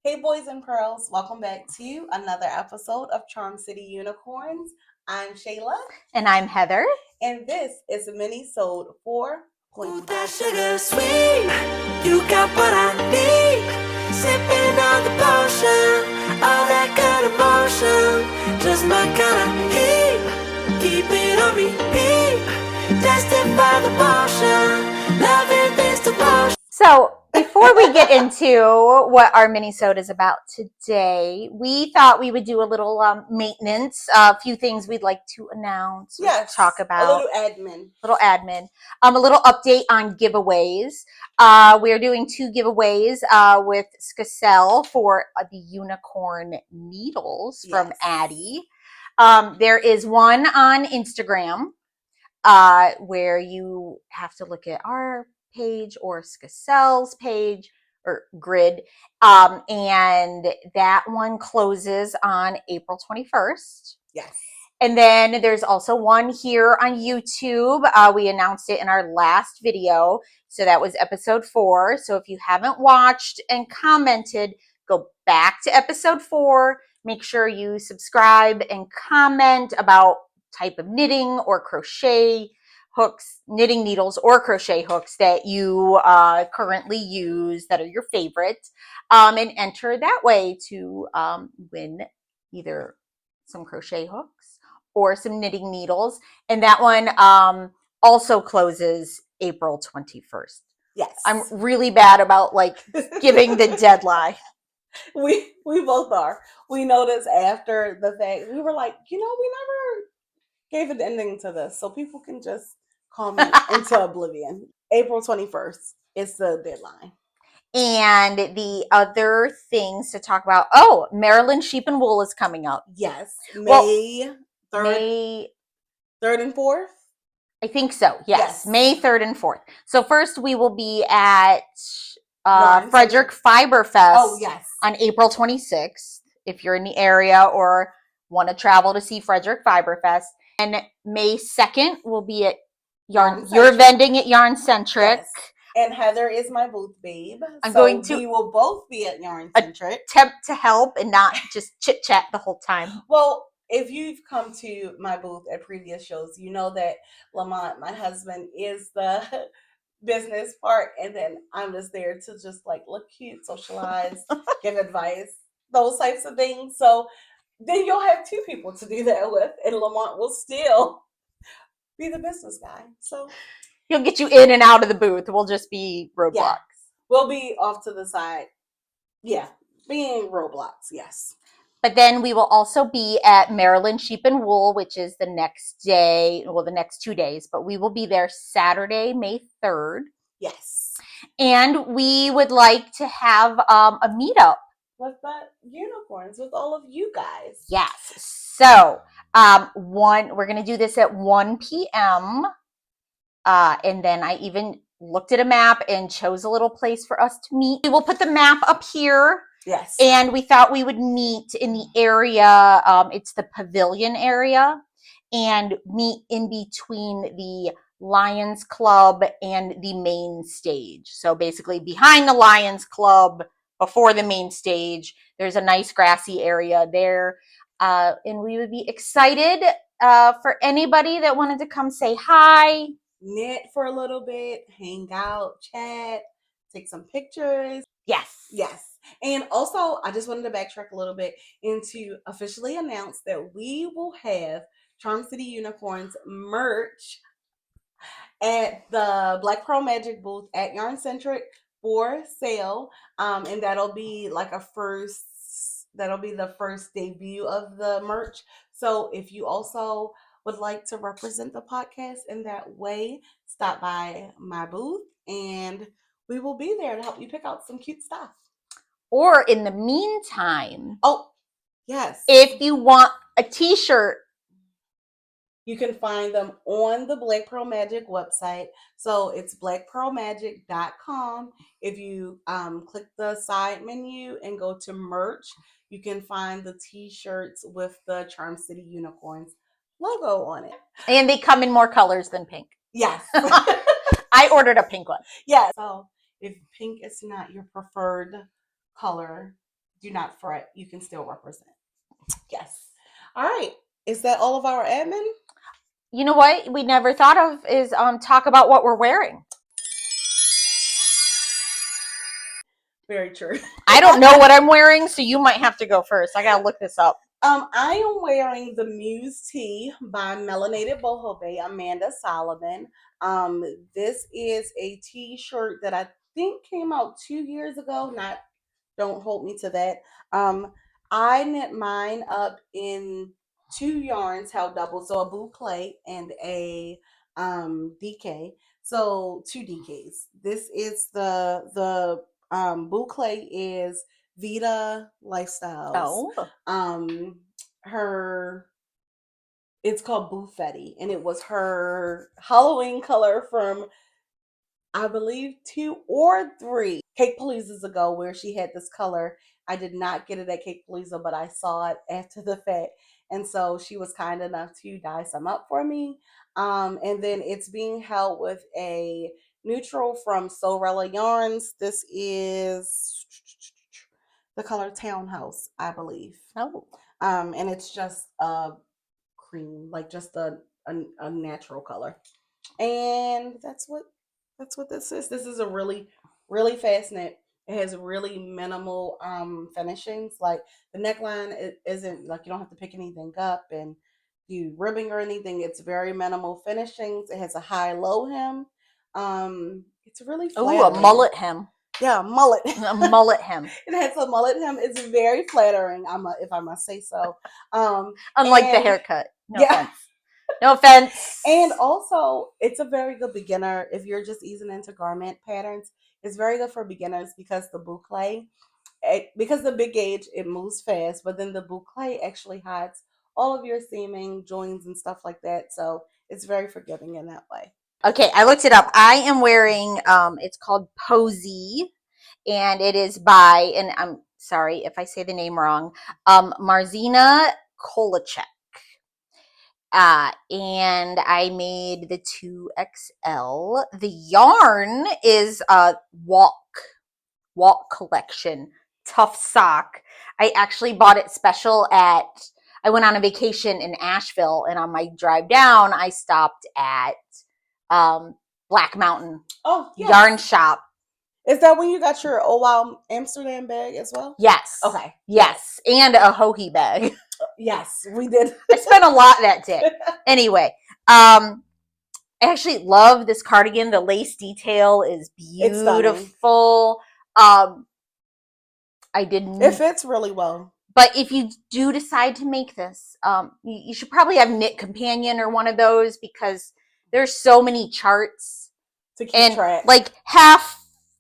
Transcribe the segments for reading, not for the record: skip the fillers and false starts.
Hey boys and pearls, welcome back to another episode of Charm City Unicorns. I'm Shayla. And I'm Heather. And this is a mini-sode for Ooh, that sugar sweet, you got what I need. Sipping on the potion, all that good emotion, just my kind of heat. Keep it on repeat, tested by the potion, loving this devotion. So before we get into what our mini-sode is about today, we thought we would do a little maintenance, a few things we'd like to announce, talk about. A little admin. A little update on giveaways. We're doing 2 giveaways with Skacel for the unicorn needles from Addi. There is one on Instagram where you have to look at our page or Skacel's page or grid. And that one closes on April 21st. Yes. And then there's also one here on YouTube. We announced it in our last video. So that was episode 4. So if you haven't watched and commented, go back to episode 4. Make sure you subscribe and comment about type of knitting or crochet hooks, knitting needles or crochet hooks that you currently use that are your favorite, and enter that way to win either some crochet hooks or some knitting needles. And that one also closes April 21st. Yes. I'm really bad about giving the deadline. We both are. We noticed after the fact, we were like, we never gave an ending to this, so people can just comment into oblivion. April 21st is the deadline. And the other things to talk about, Maryland Sheep and Wool is coming up. Yes. May 3rd and 4th? I think so, yes. May 3rd and 4th. So first we will be at Frederick Fiber Fest on April 26th, if you're in the area or want to travel to see Frederick Fiber Fest. And May 2nd will be at you're vending at Yarncentrick. Yes. And Heather is my booth babe. We will both be at Yarncentrick. Attempt to help and not just chit chat the whole time. Well, if you've come to my booth at previous shows, you know that Lamont, my husband, is the business part, and then I'm just there to just look cute, socialize, give advice, those types of things. So then you'll have 2 people to do that with, and Lamont will still be the business guy. So he'll get you in and out of the booth. We'll just be roadblocks. Yeah. We'll be off to the side. Yeah, being roadblocks, yes. But then we will also be at Maryland Sheep and Wool, which is the next day, the next 2 days. But we will be there Saturday, May 3rd. Yes. And we would like to have a meetup. With the unicorns, with all of you guys. Yes. So we're going to do this at 1 p.m. And then I even looked at a map and chose a little place for us to meet. We will put the map up here. Yes. And we thought we would meet in the area, it's the pavilion area, and meet in between the Lions Club and the main stage. So basically behind the Lions Club, before the main stage, there's a nice grassy area there. And we would be excited for anybody that wanted to come say hi. Knit for a little bit, hang out, chat, take some pictures. Yes. And also, I just wanted to backtrack a little bit and to officially announce that we will have Charm City Unicorns merch at the Black Pearl Magic booth at Yarncentrick for sale. And that'll be the first debut of the merch. So if you also would like to represent the podcast in that way, stop by my booth and we will be there to help you pick out some cute stuff. Or in the meantime, yes, if you want a t-shirt, you can find them on the Black Pearl Magic website. So it's blackpearlmagic.com. If you click the side menu and go to merch, you can find the t-shirts with the Charm City Unicorns logo on it. And they come in more colors than pink. Yes. I ordered a pink one. Yeah. So if pink is not your preferred color, do not fret. You can still represent. Yes. All right. Is that all of our admin? You know what we never thought of is talk about what we're wearing. Very true. I don't know what I'm wearing, so you might have to go first. I gotta look this up. I am wearing the Muse Tee by Melanated Boho Bay, Amanda Solomon. This is a t-shirt that I think came out 2 years ago. Don't hold me to that. I knit mine up in 2 yarns held double, so a boucle and a DK. So 2 DKs. This is the boucle is Vita Lifestyles. Oh. It's called Buffetti, and it was her Halloween color from, I believe, 2 or 3 Cake Paloozas ago, where she had this color. I did not get it at Cake Palooza, but I saw it after the fact. And so she was kind enough to dye some up for me. And then it's being held with a neutral from Sorella Yarns. This is the color Townhouse, I believe. Oh. And it's just a cream, like just a natural color. And that's what this is. This is a really, really fast knit. It has really minimal finishings. Like the neckline, it isn't like you don't have to pick anything up and do ribbing or anything. It's very minimal finishings. It has a high-low hem. It's really flattering. Ooh, a mullet hem. Yeah, mullet. A mullet hem. It has a mullet hem. It's very flattering, if I must say so. Unlike the haircut. No yeah. offense. No offense. And also, it's a very good beginner if you're just easing into garment patterns. It's very good for beginners because the boucle, because the big gauge, it moves fast, but then the boucle actually hides all of your seaming, joins, and stuff like that. So it's very forgiving in that way. Okay, I looked it up. I am wearing, it's called Posy, and it is by, and I'm sorry if I say the name wrong, Marzina Kolacek. And I made the 2XL. The yarn is Walk Collection Tough Sock. I actually bought it special I went on a vacation in Asheville, and on my drive down, I stopped at Black Mountain Yarn Shop. Is that when you got your Oh Wow Amsterdam bag as well? Yes. Okay. Yes. And a Hohi bag. Yes, we did. I spent a lot that day. Anyway, I actually love this cardigan. The lace detail is beautiful. I didn't. It fits really well. But if you do decide to make this, you should probably have Knit Companion or one of those, because there's so many charts to keep track.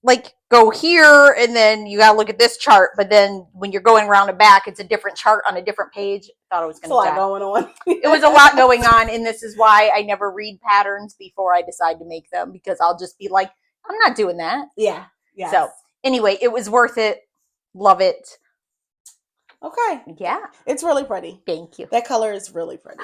Like go here, and then you gotta look at this chart, but then when you're going around and back, it's a different chart on a different page. I thought it was going to die. It's a lot going on. It was a lot going on, and this is why I never read patterns before I decide to make them, because I'll just be like, I'm not doing that. Yeah. Yes. So anyway, it was worth it. Love it. Okay. Yeah. It's really pretty. Thank you. That color is really pretty.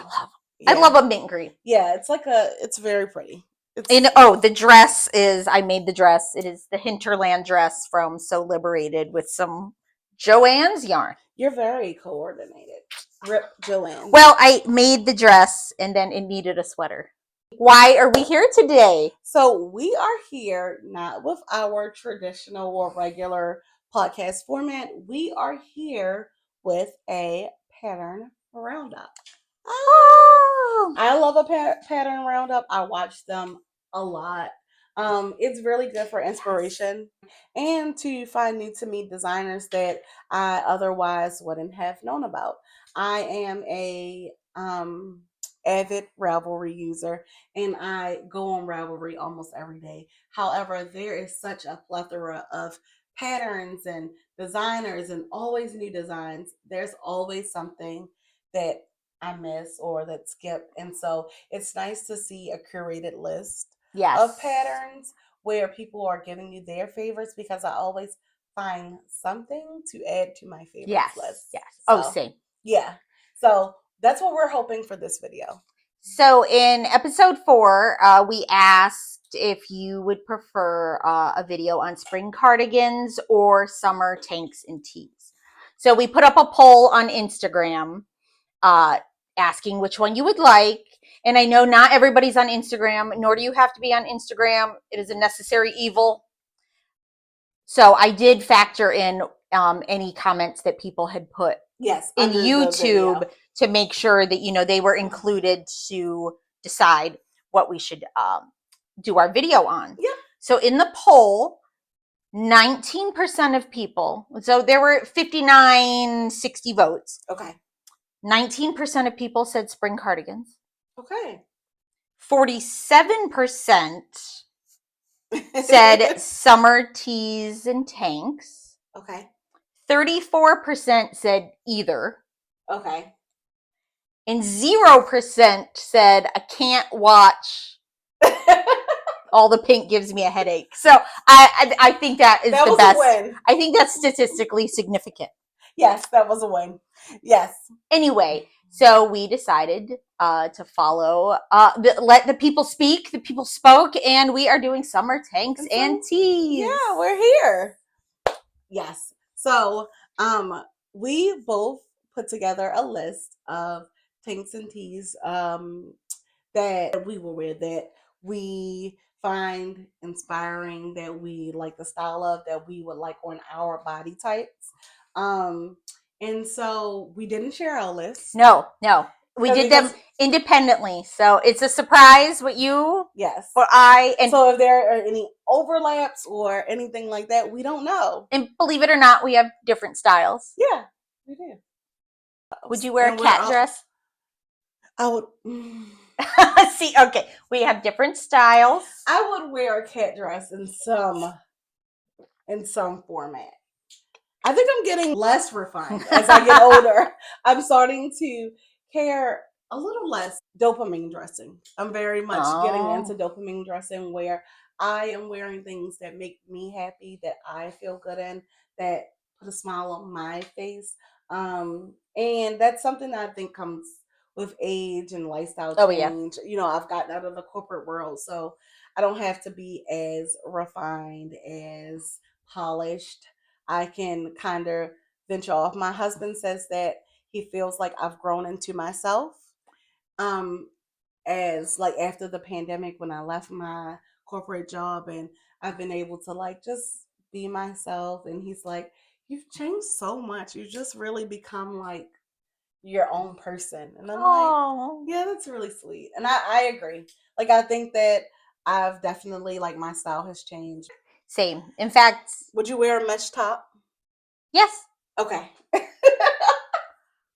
I love a mint green. Yeah, it's very pretty. The dress is, I made the dress. It is the Hinterland dress from So Liberated with some Joanne's yarn. You're very coordinated. Rip Joanne. Well, I made the dress and then it needed a sweater. Why are we here today? So we are here not with our traditional or regular podcast format. We are here with a pattern roundup. Oh, I love a pattern roundup. I watch them a lot. It's really good for inspiration and to find new to me designers that I otherwise wouldn't have known about. I am a avid Ravelry user, and I go on Ravelry almost every day. However, there is such a plethora of patterns and designers and always new designs. There's always something that I miss or that skip, and so it's nice to see a curated list of patterns where people are giving you their favorites, because I always find something to add to my favorites list. Yes. So, same. Yeah. So that's what we're hoping for this video. So in episode 4, we asked if you would prefer a video on spring cardigans or summer tanks and tees. So we put up a poll on Instagram asking which one you would like. And I know not everybody's on Instagram, nor do you have to be on Instagram. It is a necessary evil. So I did factor in any comments that people had put in YouTube to make sure that, you know, they were included to decide what we should do our video on. Yeah. So in the poll, 19% of people, so there were 5960 votes. Okay. 19% of people said spring cardigans. Okay. 47% said summer tees and tanks. Okay. 34% said either. Okay. And 0% said I can't watch. All the pink gives me a headache. So I think that is the best. A win. I think that's statistically significant. Yes, that was a win. Yes. Anyway, so we decided to follow, let the people speak. The people spoke, and we are doing summer tanks and tees. Yeah, we're here. Yes. So we both put together a list of tanks and tees that we will wear, that we find inspiring, that we like the style of, that we would like on our body types. And so we didn't share our list. No. We did them independently. So it's a surprise what you, yes. What I, and so if there are any overlaps or anything like that, we don't know. And believe it or not, we have different styles. Yeah, we do. Would you wear a cat dress? I would. See, okay, we have different styles. I would wear a cat dress in some format. I think I'm getting less refined as I get older. I'm starting to care a little less dopamine dressing. I'm very much getting into dopamine dressing, where I am wearing things that make me happy, that I feel good in, that put a smile on my face. And that's something that I think comes with age and lifestyle change. Yeah. You know, I've gotten out of the corporate world, so I don't have to be as refined, as polished. I can kind of venture off. My husband says that he feels like I've grown into myself. As like after the pandemic, when I left my corporate job, and I've been able to like just be myself. And he's like, you've changed so much. You just really become like your own person. And I'm like, yeah, that's really sweet. And I agree. Like, I think that I've definitely, like, my style has changed. Same. In fact, would you wear a mesh top? Yes. Okay.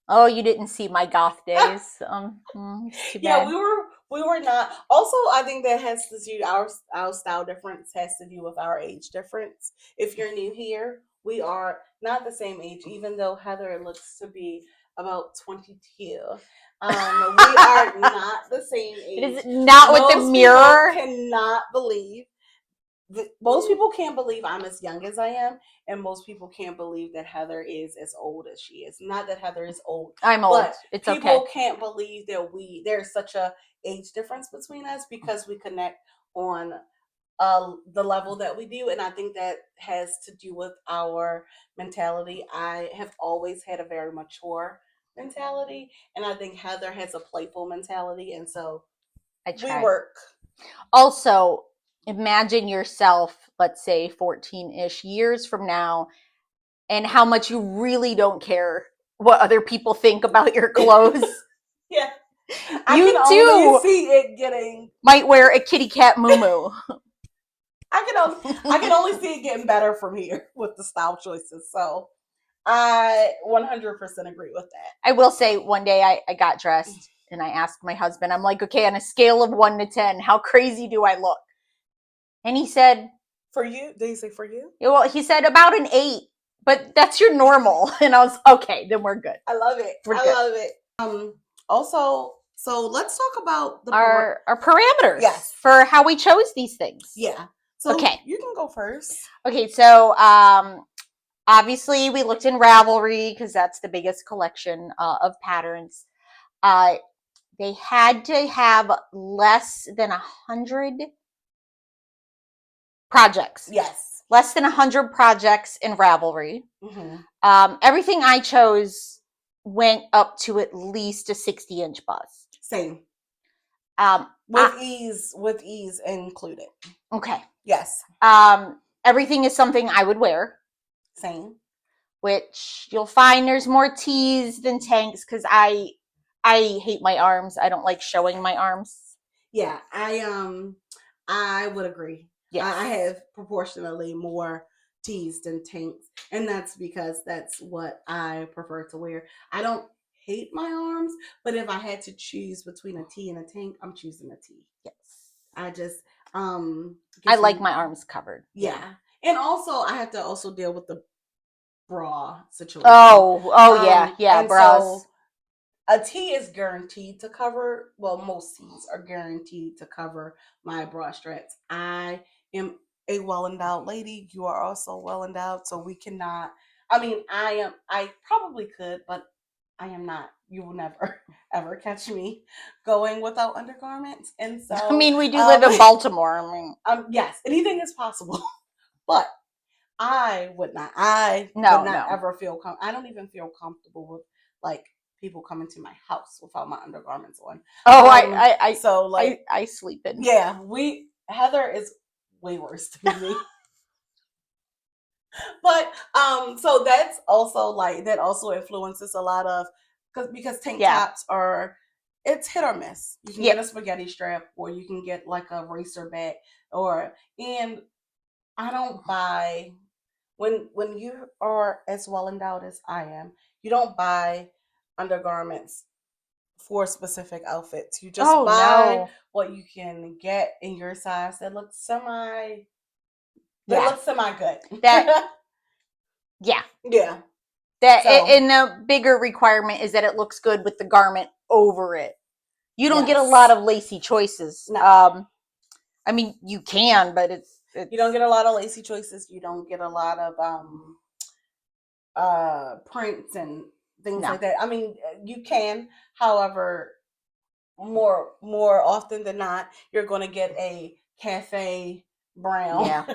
Oh, you didn't see my goth days. Yeah, we were not. Also, I think that has to do, our style difference has to do with our age difference. If you're new here, we are not the same age, even though Heather looks to be about 22. We are not the same age. It is not with the mirror. Cannot believe. Most people can't believe I'm as young as I am, and most people can't believe that Heather is as old as she is. Not that Heather is old. I'm old. It's okay. People can't believe that there's such a age difference between us, because we connect on the level that we do. And I think that has to do with our mentality. I have always had a very mature mentality, and I think Heather has a playful mentality, and so we work. Also, imagine yourself, let's say 14-ish years from now, and how much you really don't care what other people think about your clothes. Yeah. You see it getting, might wear a kitty cat muumuu. I can only see it getting better from here with the style choices. So I 100% agree with that. I will say, one day I got dressed and I asked my husband, I'm like, okay, on a scale of 1 to 10, how crazy do I look? And he said, for you? Did he say for you? Yeah, well, he said about an 8, but that's your normal. And I was, okay, then we're good. I love it. Love it. Also, so let's talk about our parameters. Yes. For how we chose these things. Yeah. So okay. You can go first. Okay, so obviously we looked in Ravelry because that's the biggest collection of patterns. They had to have less than 100 projects. Yes. Less than 100 projects in Ravelry. Mm-hmm. Everything I chose went up to at least a 60-inch bust. Same. Um, with ease included. Okay. Yes. Everything is something I would wear. Same. Which you'll find there's more tees than tanks because I hate my arms. I don't like showing my arms. Yeah, I would agree. Yes. I have proportionally more tees than tanks, and that's because that's what I prefer to wear. I don't hate my arms, but if I had to choose between a tee and a tank, I'm choosing a tee. Yes. I just I like my arms covered. Yeah. And also I have to also deal with the bra situation. Yeah, bras. So a tee is guaranteed to cover, well, most tees are guaranteed to cover my bra straps. I am a well-endowed lady. You are also well-endowed, so we cannot, I probably could, but I am not. You will never, ever catch me going without undergarments. And so, I mean, we do live in Baltimore. I mean, yes, anything is possible, but I would not. I would not ever feel I don't even feel comfortable with like people coming to my house without my undergarments on. Oh, I sleep in. Yeah, Heather is way worse than me. But so that's also like that also influences a lot of because tank tops are, it's hit or miss. You can get a spaghetti strap or you can get like a racer back and I don't buy when you are as well endowed as I am, you don't buy undergarments for specific outfits. You just buy what you can get in your size that looks semi good. Yeah. That and the bigger requirement is that it looks good with the garment over it. You don't get a lot of lacy choices. No. I mean, you can, but it's you don't get a lot of lacy choices. You don't get a lot of prints and things like that. I mean, you can, however, more often than not, you're going to get a cafe brown. Yeah.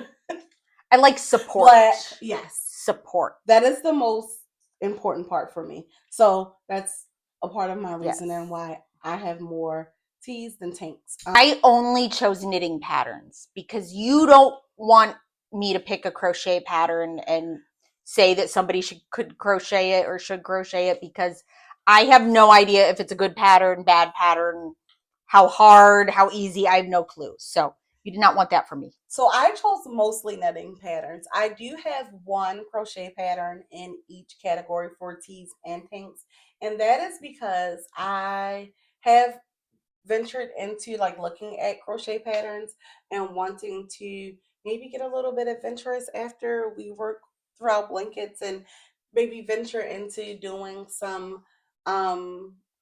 I like support. Black, yes. Support. That is the most important part for me. So that's a part of my reasoning why I have more tees than tanks. I only chose knitting patterns because you don't want me to pick a crochet pattern and say that somebody could crochet it or should crochet it because I have no idea if it's a good pattern, bad pattern, how hard, how easy. I have no clue. So you did not want that for me. So I chose mostly knitting patterns. I do have one crochet pattern in each category for tees and tanks, and that is because I have ventured into like looking at crochet patterns and wanting to maybe get a little bit adventurous after we work throughout blankets and maybe venture into doing some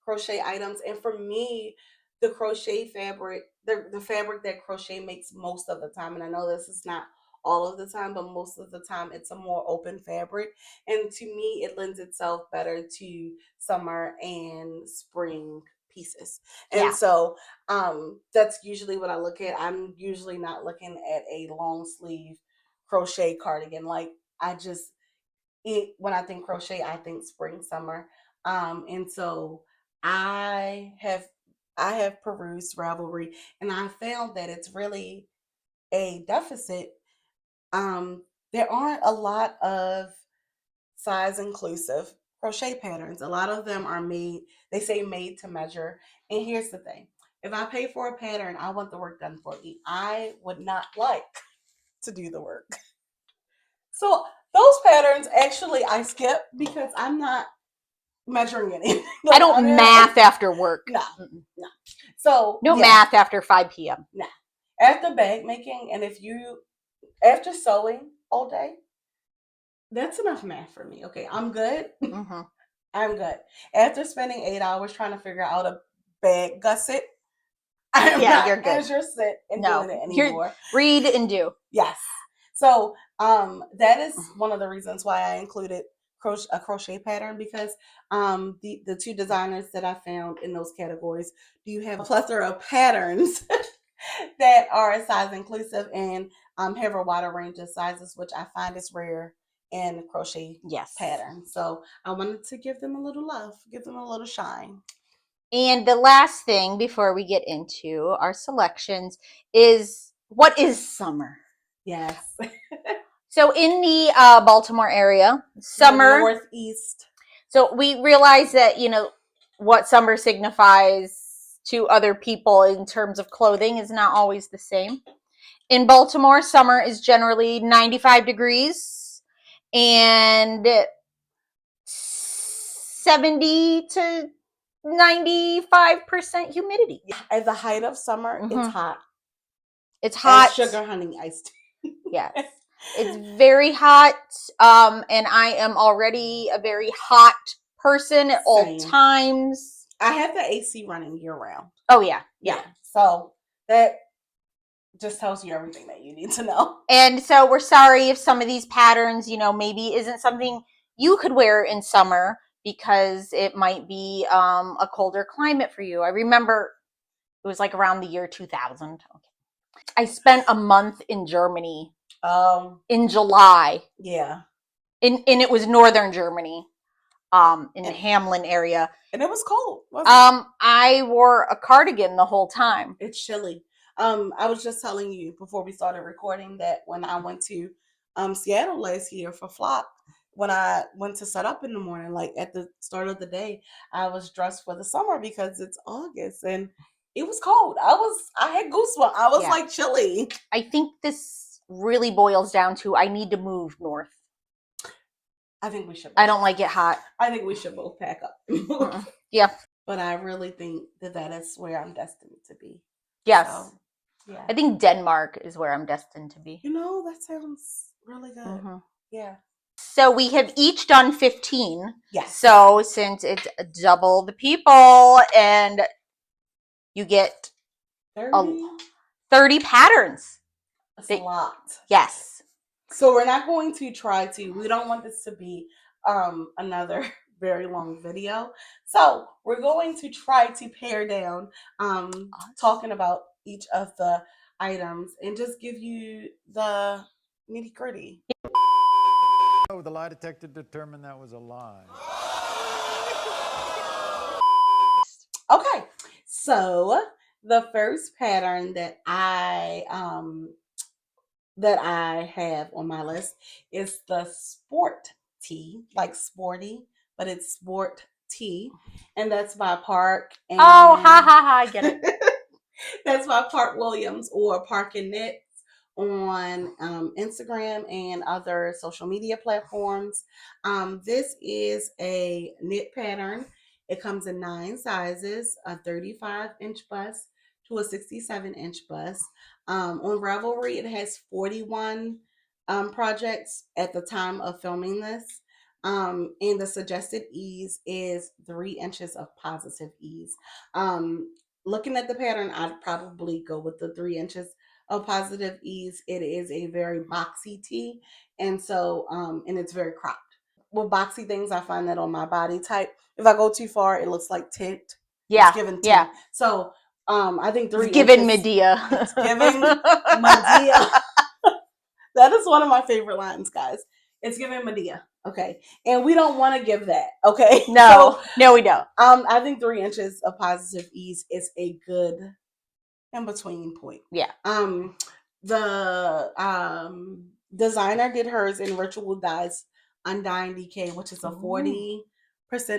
crochet items. And for me, the crochet fabric, the fabric that crochet makes most of the time, and I know this is not all of the time, but most of the time it's a more open fabric, and to me it lends itself better to summer and spring pieces. And so that's usually what I look at. I'm usually not looking at a long sleeve crochet cardigan. Like when I think crochet, I think spring, summer. And so I have perused Ravelry, and I found that it's really a deficit. There aren't a lot of size inclusive crochet patterns. A lot of them are they say made to measure. And here's the thing. If I pay for a pattern, I want the work done for me. I would not like to do the work. So those patterns actually I skip because I'm not measuring anything. I don't math after work. No. So no math after 5 p.m. No. After bag making, and after sewing all day, that's enough math for me. Okay, I'm good. Mm-hmm. I'm good. After spending 8 hours trying to figure out a bag gusset, I'm not you're good. interested in doing it anymore. Read and do. Yes. So that is one of the reasons why I included a crochet pattern, because the two designers that I found in those categories do have a plethora of patterns that are size inclusive and have a wider range of sizes, which I find is rare and crochet pattern. So I wanted to give them a little love, give them a little shine. And the last thing before we get into our selections is, what is summer? Yes. So in the Baltimore area, summer, Northeast. So we realize that, you know, what summer signifies to other people in terms of clothing is not always the same. In Baltimore, summer is generally 95 degrees and 70 to 95% humidity. At the height of summer, it's hot. It's hot. As sugar honey iced tea. Yes. It's very hot. And I am already a very hot person at all times. I have the AC running year round. Oh, yeah. Yeah. So that just tells you everything that you need to know. And so we're sorry if some of these patterns, you know, maybe isn't something you could wear in summer because it might be a colder climate for you. I remember it was like around the year 2000. Okay. I spent a month in Germany in July. Yeah. And it was northern Germany, in the Hamlin area. And it was cold, wasn't it? I wore a cardigan the whole time. It's chilly. I was just telling you before we started recording that when I went to Seattle last year for Flock, when I went to set up in the morning, like at the start of the day, I was dressed for the summer because it's August and it was cold. I had goosebumps. I was like chilly. I think this really boils down to I need to move north. I think we should. I don't like it hot. I think we should both pack up. Yeah. But I really think that is where I'm destined to be. Yes. So, yeah. I think Denmark is where I'm destined to be. You know, that sounds really good. Yeah. So we have each done 15. Yes. So since it's double the people and you get 30 patterns. That's a lot. Yes. So we're not going to try to, we don't want this to be another very long video. So we're going to try to pare down talking about each of the items and just give you the nitty gritty. Oh, the lie detector determined that was a lie. Okay, so the first pattern that I have on my list is the sport tee, like sporty, but it's sport tee, and that's by Park. And I get it. That's by Park Williams or Park and Knits on Instagram and other social media platforms. This is a knit pattern. It comes in 9 sizes, a 35-inch bust to a 67-inch bust. On Ravelry, it has 41 projects at the time of filming this. And the suggested ease is 3 inches of positive ease. Looking at the pattern, I'd probably go with the 3 inches of positive ease. It is a very boxy tee, and so and it's very cropped. With boxy things, I find that on my body type, if I go too far, it looks like tint. Yeah, it's given tint. So I think 3 it's given inches, Medea. It's giving Medea. That is one of my favorite lines, guys. It's giving Medea. Okay. And we don't want to give that. Okay. No, no, we don't. I think 3 inches of positive ease is a good in between point. Yeah. The designer did hers in Ritual Dyes Undying Decay, which is a 40%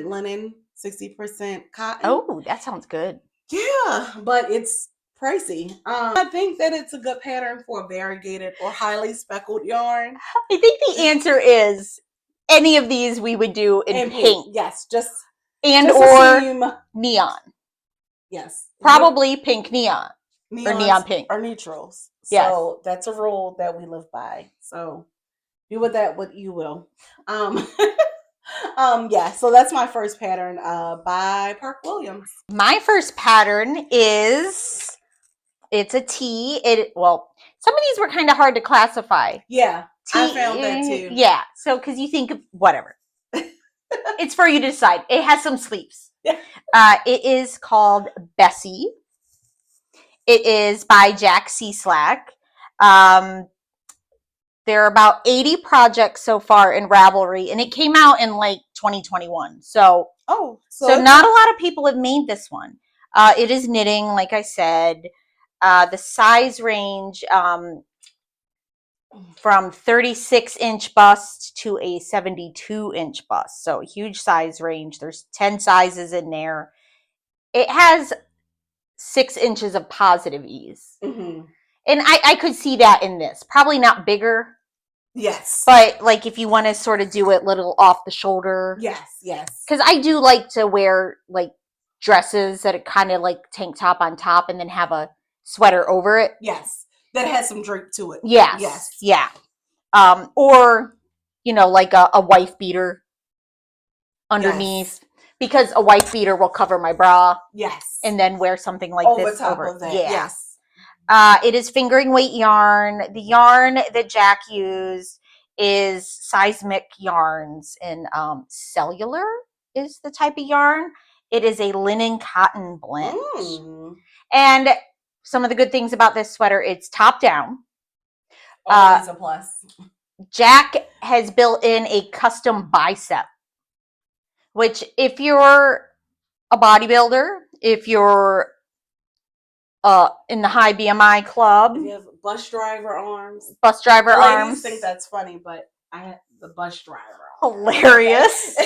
linen, 60% cotton. Oh, that sounds good. Yeah, but it's pricey. I think that it's a good pattern for variegated or highly speckled yarn. I think the answer is any of these we would do in pink. Yes, just or neon. Yes. Probably pink neon. Or neon pink. Or neutrals. Yes. So that's a rule that we live by. So do with that what you will. Yeah, so that's my first pattern by Park Williams. My first pattern is, it's a tee. Some of these were kind of hard to classify. Yeah, I found that too. Yeah, so because you think of whatever. It's for you to decide. It has some sleeves. Yeah. It is called Bessie. It is by Jack C. Slack. There are about 80 projects so far in Ravelry, and it came out in like 2021. So not a lot of people have made this one. It is knitting, like I said. The size range from 36-inch bust to a 72-inch bust. So huge size range. There's 10 sizes in there. It has 6 inches of positive ease. Mm-hmm. And I could see that in this. Probably not bigger. Yes. But like if you want to sort of do it little off the shoulder. Yes. Because I do like to wear like dresses that are kind of like tank top on top and then have a sweater over it. Yes. That has some drape to it. Yes. Yeah. Or, you know, like a wife beater underneath. Yes. Because a wife beater will cover my bra. Yes. And then wear something like over this top over. Of that. Yeah. Yes. It is fingering weight yarn. The yarn that Jack used is Seismic Yarns, and cellular is the type of yarn. It is a linen cotton blend. And some of the good things about this sweater, it's top down. Always a plus. Jack has built in a custom bicep, which if you're a bodybuilder, if you're in the high BMI club. You have bus driver arms. Bus driver the arms. Ladies think that's funny, but I have the bus driver arms. Hilarious.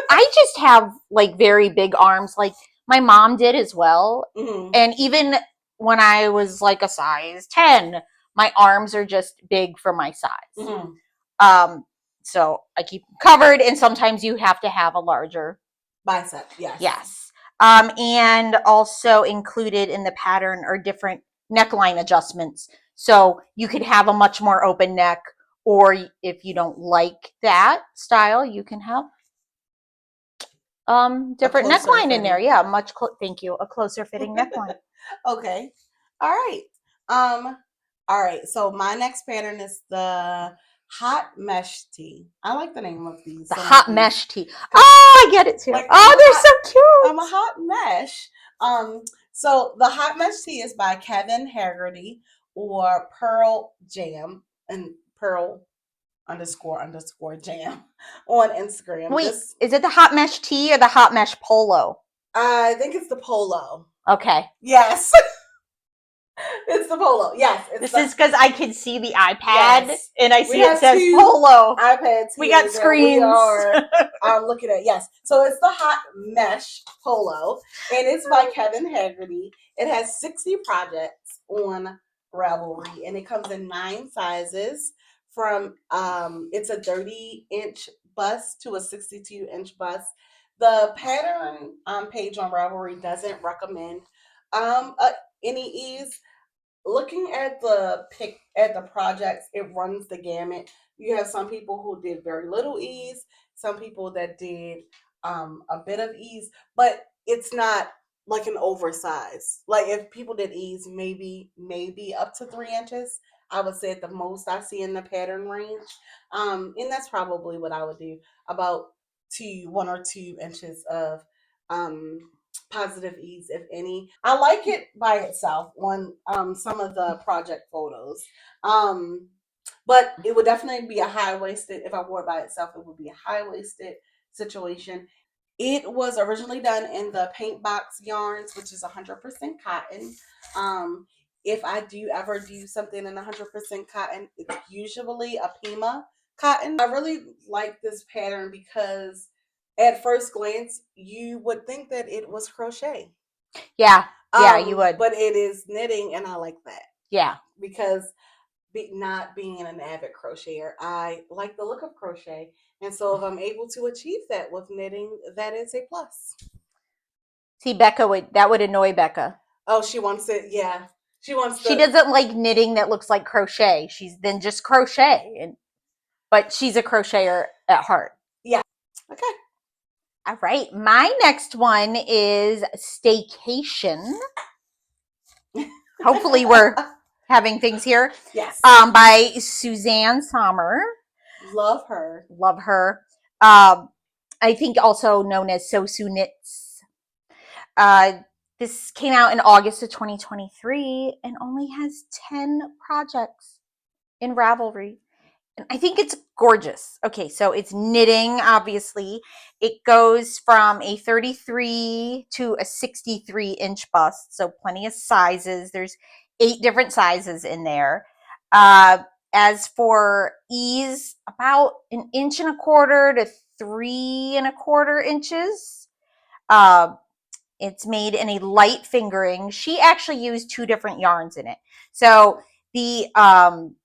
I just have like very big arms. Like my mom did as well. Mm-hmm. And even when I was like a size 10, my arms are just big for my size. Mm-hmm. So I keep them covered, and sometimes you have to have a larger bicep. Yes. Yes. And also included in the pattern are different neckline adjustments. So you could have a much more open neck, or if you don't like that style, you can have different neckline fitting in there. Yeah, thank you. A closer fitting neckline. Okay. All right. All right. So my next pattern is the hot mesh tee. I like the name of these. The hot mesh tee. Oh, I get it too. Like, they're so cute. I'm a hot mesh. So the hot mesh tee is by Kevin Haggerty or Purl Jam, and Purl _ jam on Instagram. Wait, is it the hot mesh tee or the hot mesh polo? I think it's the polo. Okay. Yes. It's the polo. Yes. This is because I can see the iPad and I see it says polo. iPads. We got screens. We are looking at. Yes. So it's the hot mesh polo, and it's by Kevin Haggerty. It has 60 projects on Ravelry, and it comes in 9 sizes. From it's a 30-inch bust to a 62-inch bust. The pattern page on Ravelry doesn't recommend any ease. Looking at the projects, it runs the gamut. You have some people who did very little ease, some people that did a bit of ease, but it's not like an oversized. Like if people did ease, maybe up to 3 inches. I would say at the most I see in the pattern range. And that's probably what I would do, about 1 or 2 inches of positive ease, if any. I like it by itself on some of the project photos. But it would definitely be a high-waisted. If I wore it by itself, it would be a high-waisted situation. It was originally done in the paint box yarns, which is 100% cotton. If I do ever do something in 100% cotton, it's usually a Pima cotton. I really like this pattern because at first glance, you would think that it was crochet. Yeah, you would. But it is knitting, and I like that. Yeah. Because not being an avid crocheter, I like the look of crochet. And so if I'm able to achieve that with knitting, that is a plus. See, that would annoy Becca. Oh, she wants it, yeah. She doesn't like knitting that looks like crochet. She's then just crochet. But she's a crocheter at heart. Yeah. Okay. All right. My next one is Staycation. Hopefully we're having things here. Yes. By Suzanne Sommer. Love her. Love her. I think also known as Sosu Knits. This came out in August of 2023 and only has 10 projects in Ravelry. I think it's gorgeous. Okay, so it's knitting, obviously. It goes from a 33 to a 63-inch bust, so plenty of sizes. There's 8 different sizes in there. As for ease, about 1.25 to 3.25 inches. It's made in a light fingering. She actually used 2 different yarns in it. So the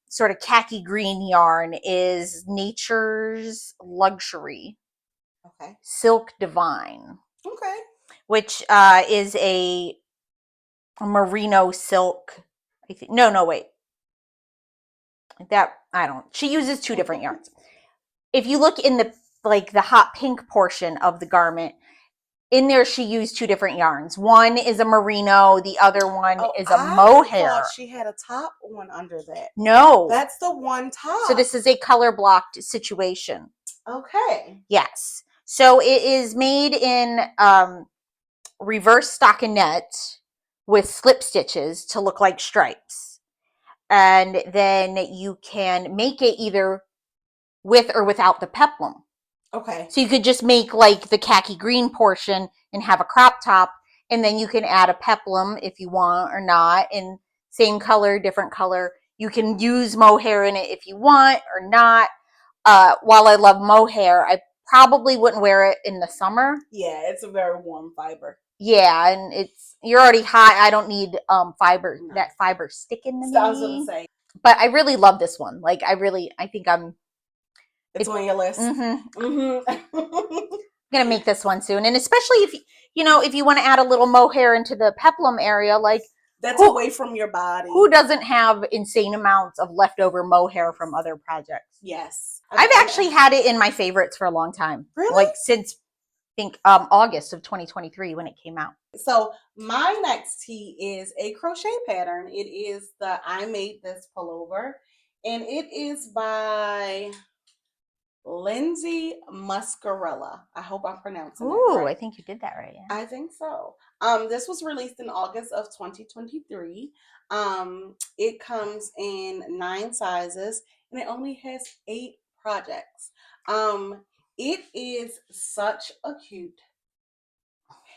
sort of khaki green yarn is Nature's Luxury. Okay. Silk Divine. Okay. Which is a merino silk. I think. No, wait. She uses 2 different yarns. If you look in the hot pink portion of the garment, in there she used 2 different yarns. One is a merino, the other one is a mohair. I thought she had a top one under that. No. That's the one top. So this is a color blocked situation. Okay. Yes. So it is made in reverse stockinette with slip stitches to look like stripes. And then you can make it either with or without the peplum. Okay. So you could just make like the khaki green portion and have a crop top, and then you can add a peplum if you want or not, in same color, different color. You can use mohair in it if you want or not. While I love mohair, I probably wouldn't wear it in the summer. Yeah, it's a very warm fiber. Yeah, and you're already hot. I don't need fiber, that fiber sticking to me. I was gonna say. But I really love this one. Like I think it's on your list. I'm gonna make this one soon, and especially if you want to add a little mohair into the peplum area, like that's away from your body. Who doesn't have insane amounts of leftover mohair from other projects? Yes, I've actually had it in my favorites for a long time. Really? Like since I think August of 2023 when it came out. So my next tee is a crochet pattern. It is the I Made This pullover, and it is by Lindsay Muscarella. I hope I'm pronouncing that right. I think you did that right. Yeah. I think so. This was released in August of 2023. It comes in 9 sizes, and it only has 8 projects. It is such a cute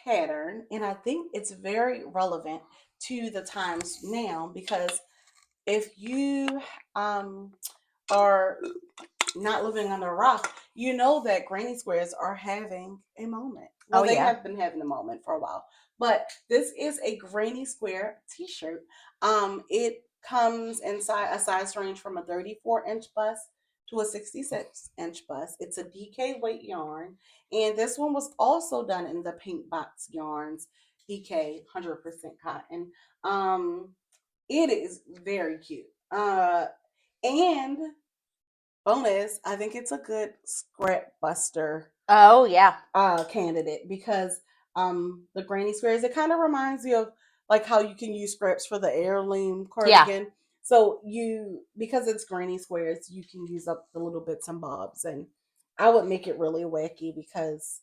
pattern, and I think it's very relevant to the times now, because if you are not living under a rock, you know that granny squares are having a moment. Well, they have been having a moment for a while, but this is a granny square t-shirt. It comes in a size range from a 34-inch bust to a 66-inch bust. It's a DK weight yarn, and this one was also done in the Pink Box Yarns DK 100% cotton. It is very cute. And bonus, I think it's a good scrap buster. Oh yeah. Candidate, because the granny squares, it kind of reminds you of like how you can use scraps for the heirloom cardigan. Yeah. So because it's granny squares, you can use up the little bits and bobs, and I would make it really wacky because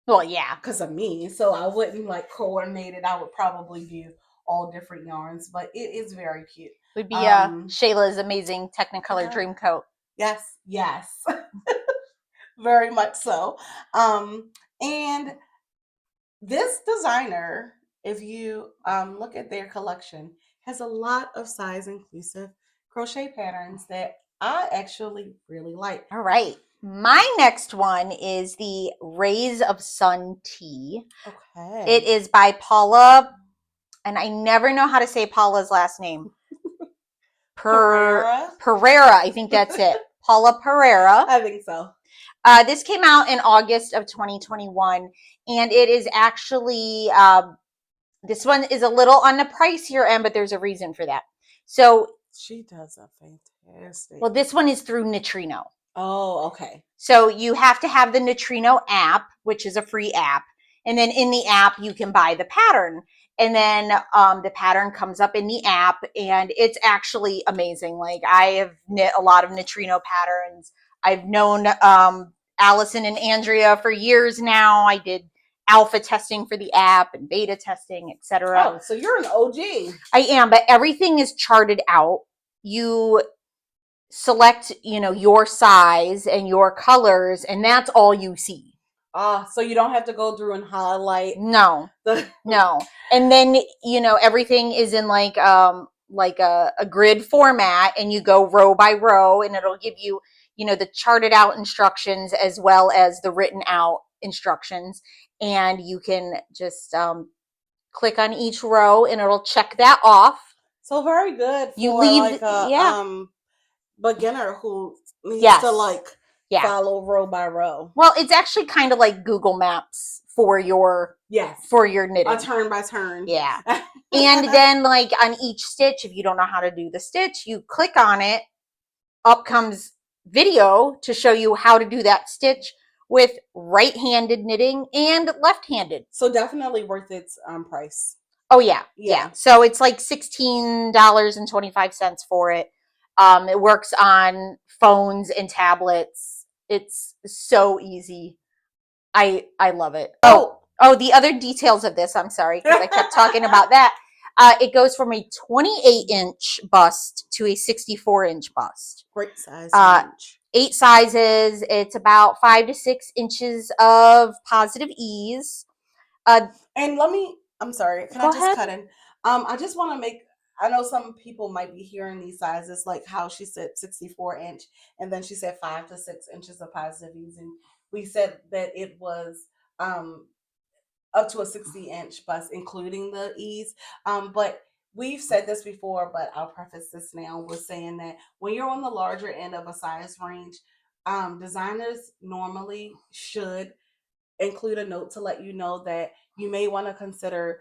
of me. So I wouldn't like coordinate it. I would probably do all different yarns, but it is very cute. Would be Shayla's amazing Technicolor dream coat. Yes. Very much so. And this designer, if you look at their collection, has a lot of size inclusive crochet patterns that I actually really like. All right. My next one is the Rays of Sun tee. Okay. It is by Paula, and I never know how to say Paula's last name. Pereira, I think that's it. Paula Pereira. I think so. This came out in August of 2021, and it is actually, this one is a little on the pricier end, but there's a reason for that. So she does a fantastic. Well, this one is through Neutrino. Oh, okay. So you have to have the Neutrino app, which is a free app. And then in the app, you can buy the pattern. And then the pattern comes up in the app, and it's actually amazing. Like, I have knit a lot of Neutrino patterns. I've known Allison and Andrea for years now. I did alpha testing for the app and beta testing, etc. Oh, so you're an OG. I am, but everything is charted out. You select, your size and your colors, and that's all you see. So you don't have to go through and highlight. No. No. And then, everything is in like a grid format, and you go row by row, and it'll give you, the charted out instructions as well as the written out instructions. And you can just click on each row and it'll check that off. So very good for You leave, like a yeah. beginner who needs Yes. to like Yeah. follow row by row. Well, it's actually kind of like Google Maps for your knitting. A turn by turn. Yeah. And then like on each stitch, if you don't know how to do the stitch, you click on it, up comes video to show you how to do that stitch with right-handed knitting and left-handed. So definitely worth its price. Oh yeah. Yeah. So it's like $16.25 for it. It works on phones and tablets. It's so easy. I love it. Oh, the other details of this, I'm sorry, because I kept talking about that. It goes from a 28-inch bust to a 64-inch bust. Great size. 8 sizes. It's about 5 to 6 inches of positive ease. And I'm sorry, can Go I just ahead. cut in? I just want to make, I know some people might be hearing these sizes, like how she said 64-inch, and then she said 5 to 6 inches of positive ease, and we said that it was up to a 60-inch bust, including the ease. But we've said this before, but I'll preface this now with saying that when you're on the larger end of a size range, designers normally should include a note to let you know that you may want to consider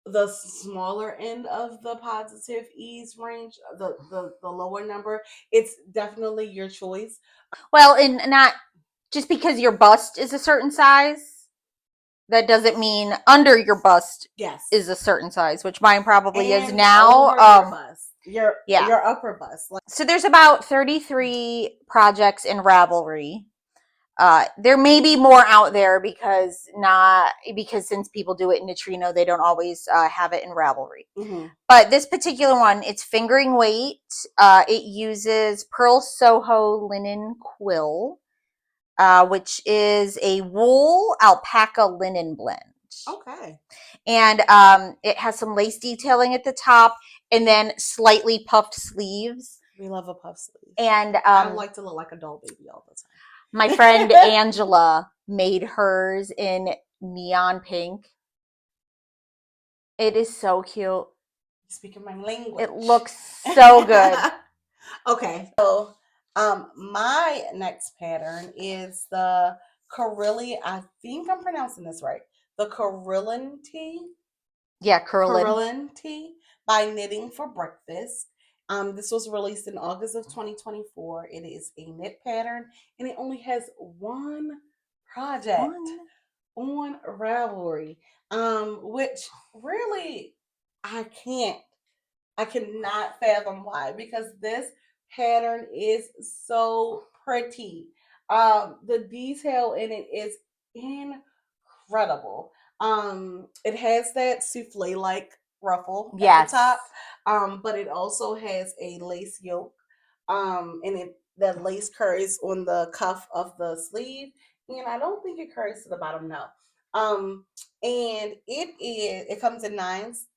the smaller end of the positive ease range, the lower number. It's definitely your choice. Well, and not just because your bust is a certain size, that doesn't mean under your bust is a certain size, which mine probably is now. Your upper bust. So there's about 33 projects in Ravelry. There may be more out there because since people do it in Neutrino, they don't always have it in Ravelry. Mm-hmm. But this particular one, it's fingering weight. It uses Purl Soho linen quill, which is a wool alpaca linen blend. Okay. And it has some lace detailing at the top, and then slightly puffed sleeves. We love a puff sleeve. And I like to look like a doll baby all the time. My friend Angela made hers in neon pink. It is so cute. You're speaking my language. It looks so good. Okay. So my next pattern is the Carillon. I think I'm pronouncing this right. The Carillon Tee. Yeah, Carillon. Carillon Tee by Knitting for Breakfast. This was released in August of 2024. It is a knit pattern, and it only has one project on Ravelry, which really I cannot fathom why, because this pattern is so pretty. The detail in it is incredible. It has that souffle-like ruffle at the top, but it also has a lace yoke, and that lace curves on the cuff of the sleeve, and I don't think it curves to the bottom, no. And it comes in 9s.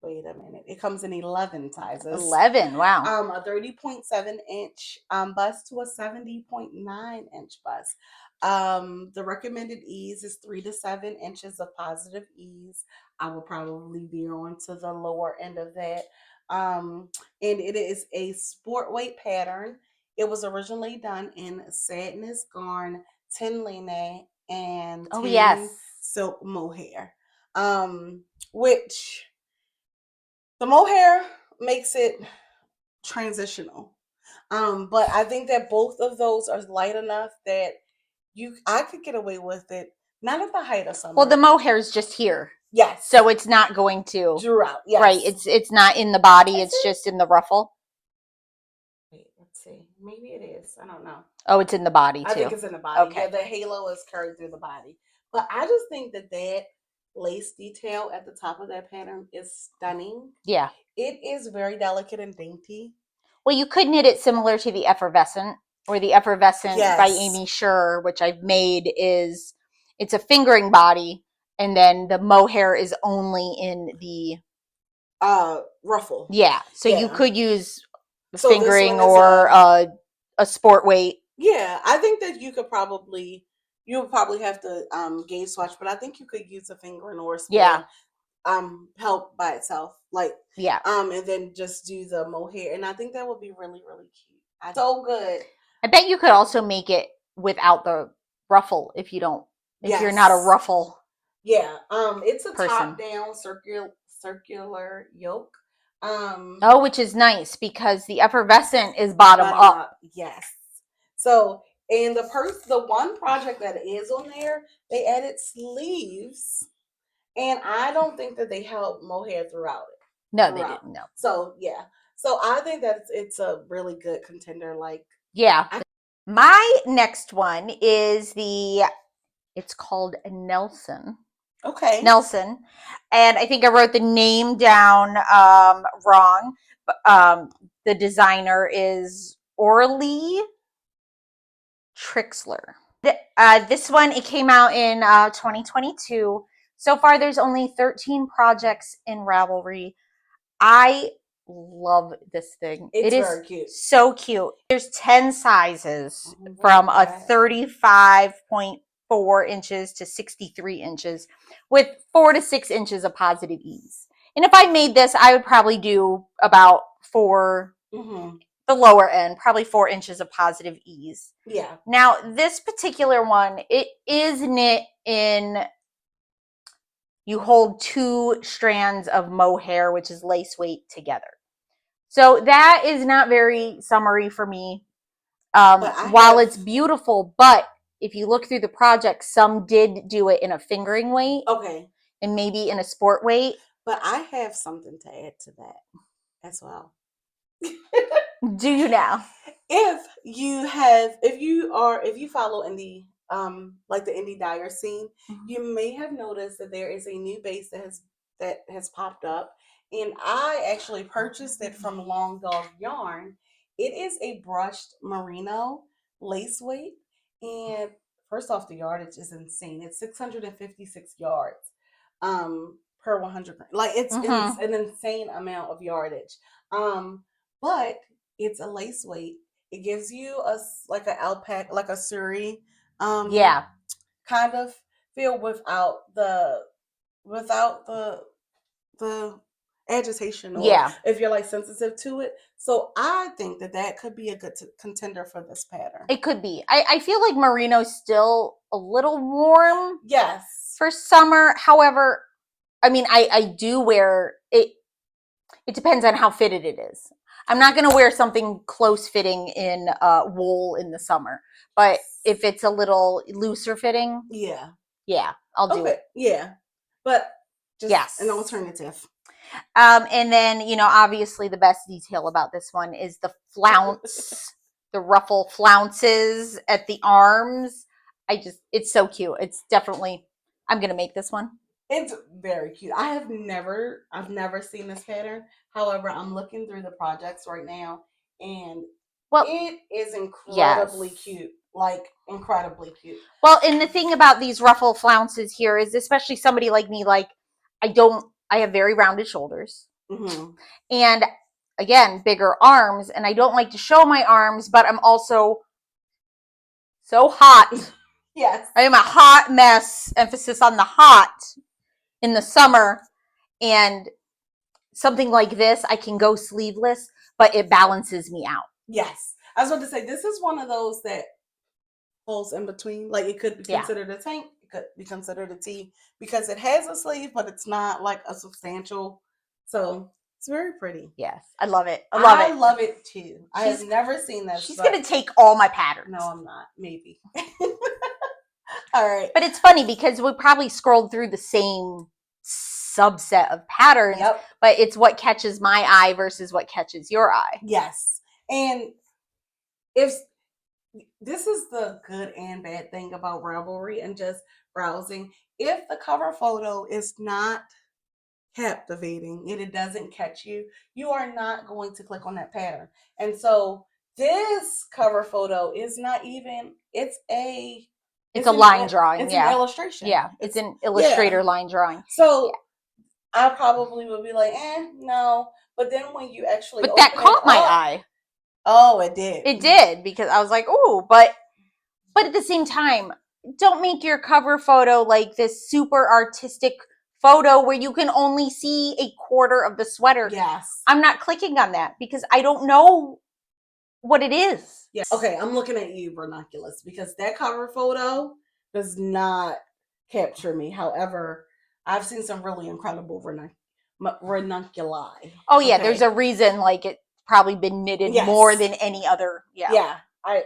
Wait a minute. It comes in 11 sizes. 11, wow. A 30.7-inch bust to a 70.9-inch bust. The recommended ease is 3 to 7 inches of positive ease. I will probably veer on to the lower end of that. And it is a sport weight pattern. It was originally done in Sadness Garn, 10 Line, and 10 Silk Mohair. Which the mohair makes it transitional. But I think that both of those are light enough that I could get away with it. Not at the height of summer. Well, the mohair is just here. Yes. So it's not going to drew out. Yes. Right. It's not in the body. It's just in the ruffle. Wait, let's see. Maybe it is. I don't know. Oh, it's in the body too. I think it's in the body. Okay. Yeah, the halo is carried through the body. But I just think that lace detail at the top of that pattern is stunning. Yeah. It is very delicate and dainty. Well, you could knit it similar to the Effervescent, or the Effervescent by Yes. Amy Scher, which I've made. It's a fingering body, and then the mohair is only in the ruffle. yeah. So you Yeah. could use So this fingering one is or a sport weight. Yeah, I think that you would probably have to gauge swatch, but I think you could use a fingering or a spoon, Yeah. help by itself. Like Yeah. and then just do the mohair. And I think that would be really, really cute. So good. I bet you could also make it without the ruffle if you're not a Yes. ruffle. Yeah. It's a person. top down circular yoke. Oh, which is nice because the Effervescent is bottom up. Yes. So, and the one project that is on there, they added sleeves, and I don't think that they held mohair throughout it. No, they didn't. No. So yeah. So I think that it's a really good contender. Like yeah. My next one is it's called Nelson. Okay. Nelson. And I think I wrote the name down wrong. The designer is Orly Trixler. This one, it came out in 2022. So far, there's only 13 projects in Ravelry. I love this thing. It's it is very cute. So cute. There's 10 sizes from a 35.4 inches to 63 inches with 4 to 6 inches of positive ease. And if I made this, I would probably do about 4, the lower end, probably 4 inches of positive ease. Yeah. Now, this particular one, it is knit in, you hold 2 strands of mohair, which is lace weight, together. So that is not very summery for me. While it's beautiful, but if you look through the project, some did do it in a fingering weight. Okay. And maybe in a sport weight. But I have something to add to that as well. Do you now? If you follow indie, like the indie dyer scene, you may have noticed that there is a new base that has popped up, and I actually purchased it from Long Dog Yarn. It is a brushed merino lace weight, and first off, the yardage is insane. It's 656 yards per 100. Like it's an insane amount of yardage. But it's a lace weight. It gives you like an alpaca, like a suri, kind of feel without the agitation, or if you're like sensitive to it. So I think that could be a good contender for this pattern. It could be. I feel like merino's still a little warm. Yes. For summer. However, I mean, I do wear it. It depends on how fitted it is. I'm not going to wear something close fitting in wool in the summer, but if it's a little looser fitting, I'll do it. Yeah, but just an alternative. And then, obviously the best detail about this one is the flounce, the ruffle flounces at the arms. It's so cute. It's definitely, I'm going to make this one. It's very cute. I've never seen this pattern. However, I'm looking through the projects right now, and it is incredibly cute. Like, incredibly cute. Well, and the thing about these ruffle flounces here is, especially somebody like me, like, I have very rounded shoulders. And again, bigger arms, and I don't like to show my arms, but I'm also so hot. Yes. I am a hot mess, emphasis on the hot, in the summer, and something like this, I can go sleeveless, but it balances me out. Yes. I was about to say, this is one of those that falls in between. Like, it could be considered a tank, it could be considered a tee, because it has a sleeve, but it's not like a substantial. So it's very pretty. Yes, I love it. I love it too. I have never seen this. She's going to take all my patterns. No, I'm not. Maybe. All right. But it's funny because we probably scrolled through the same subset of patterns, but it's what catches my eye versus what catches your eye. Yes. And if this is the good and bad thing about Ravelry and just browsing, if the cover photo is not captivating and it doesn't catch you, you are not going to click on that pattern. And so this cover photo is not even, it's a line drawing. It's Yeah. an illustration. Yeah. It's an illustrator yeah. line drawing. So I probably would be like, no. But then when you actually But that caught my eye. Oh, it did. It did, because I was like, oh, but at the same time, don't make your cover photo like this super artistic photo where you can only see a quarter of the sweater. Yes. I'm not clicking on that because I don't know what it is. Yeah. Okay, I'm looking at you, Vernaculus, because that cover photo does not capture me. However, I've seen some really incredible ranunculi. Oh yeah, there's a reason, like it's probably been knitted more than any other. Yeah.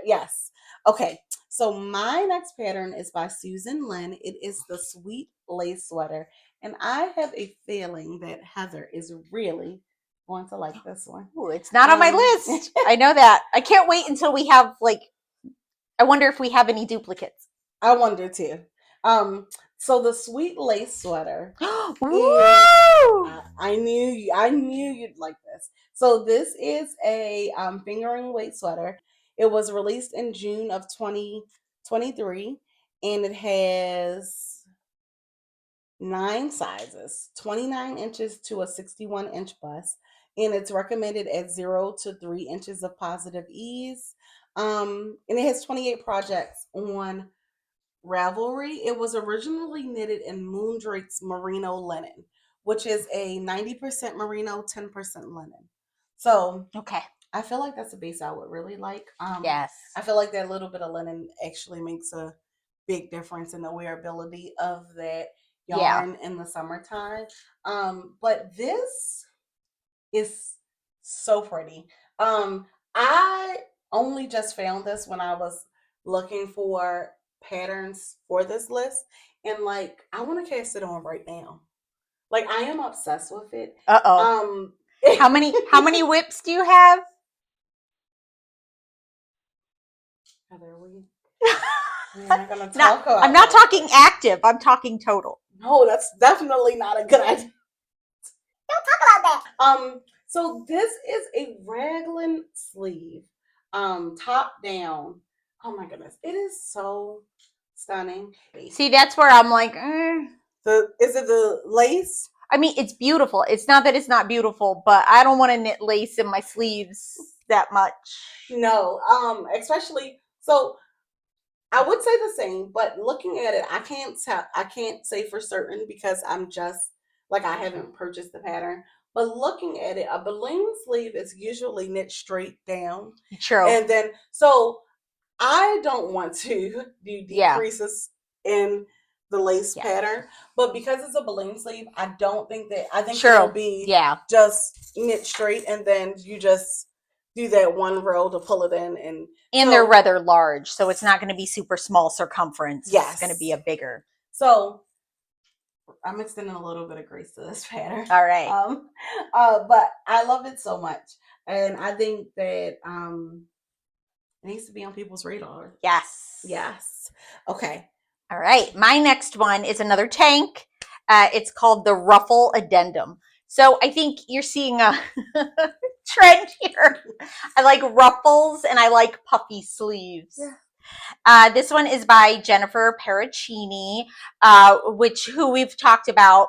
Yes. Okay. So my next pattern is by Susan Lynn. It is the Sweet Lace Sweater. And I have a feeling that Heather is really going to like this one. Ooh, it's not on my list. I know that. I can't wait until we have, like, I wonder if we have any duplicates. I wonder too. So the Sweet Lace Sweater. I knew you'd like this. So this is a fingering weight sweater. It was released in June of 2023, and it has 9 sizes, 29 inches to a 61-inch bust, and it's recommended at 0 to 3 inches of positive ease. And it has 28 projects on Ravelry. It was originally knitted in Moondrake's merino linen, which is a 90% merino, 10% linen. So okay, I feel like that's a base I would really like. Yes. I feel like that little bit of linen actually makes a big difference in the wearability of that yarn in the summertime. But this is so pretty. I only just found this when I was looking for patterns for this list, and like I want to cast it on right now. Like I am obsessed with it. How many whips do you have? Heather, we're not gonna talk about I'm not talking active. I'm talking total. No, that's definitely not a good idea. Don't talk about that. So this is a raglan sleeve, top down. Oh my goodness, it is so stunning. See, that's where I'm like, Is it the lace? I mean, it's beautiful. It's not that it's not beautiful, but I don't want to knit lace in my sleeves that much. No, especially so. I would say the same, but looking at it, I can't say for certain because I'm just like I haven't purchased the pattern. But looking at it, a balloon sleeve is usually knit straight down. True. And then so I don't want to do decreases in the lace pattern, but because it's a balloon sleeve, I think it'll be just knit straight, and then you just do that one row to pull it in, and they're rather large, so it's not going to be super small circumference. Yes, it's going to be a bigger. So I'm extending a little bit of grace to this pattern. All right. But I love it so much, and I think that it needs to be on people's radar. Yes. Okay. All right. My next one is another tank. It's called the Ruffle Addendum. So I think you're seeing a trend here. I like ruffles and I like puffy sleeves. Yeah. This one is by Jennifer Paracchini, who we've talked about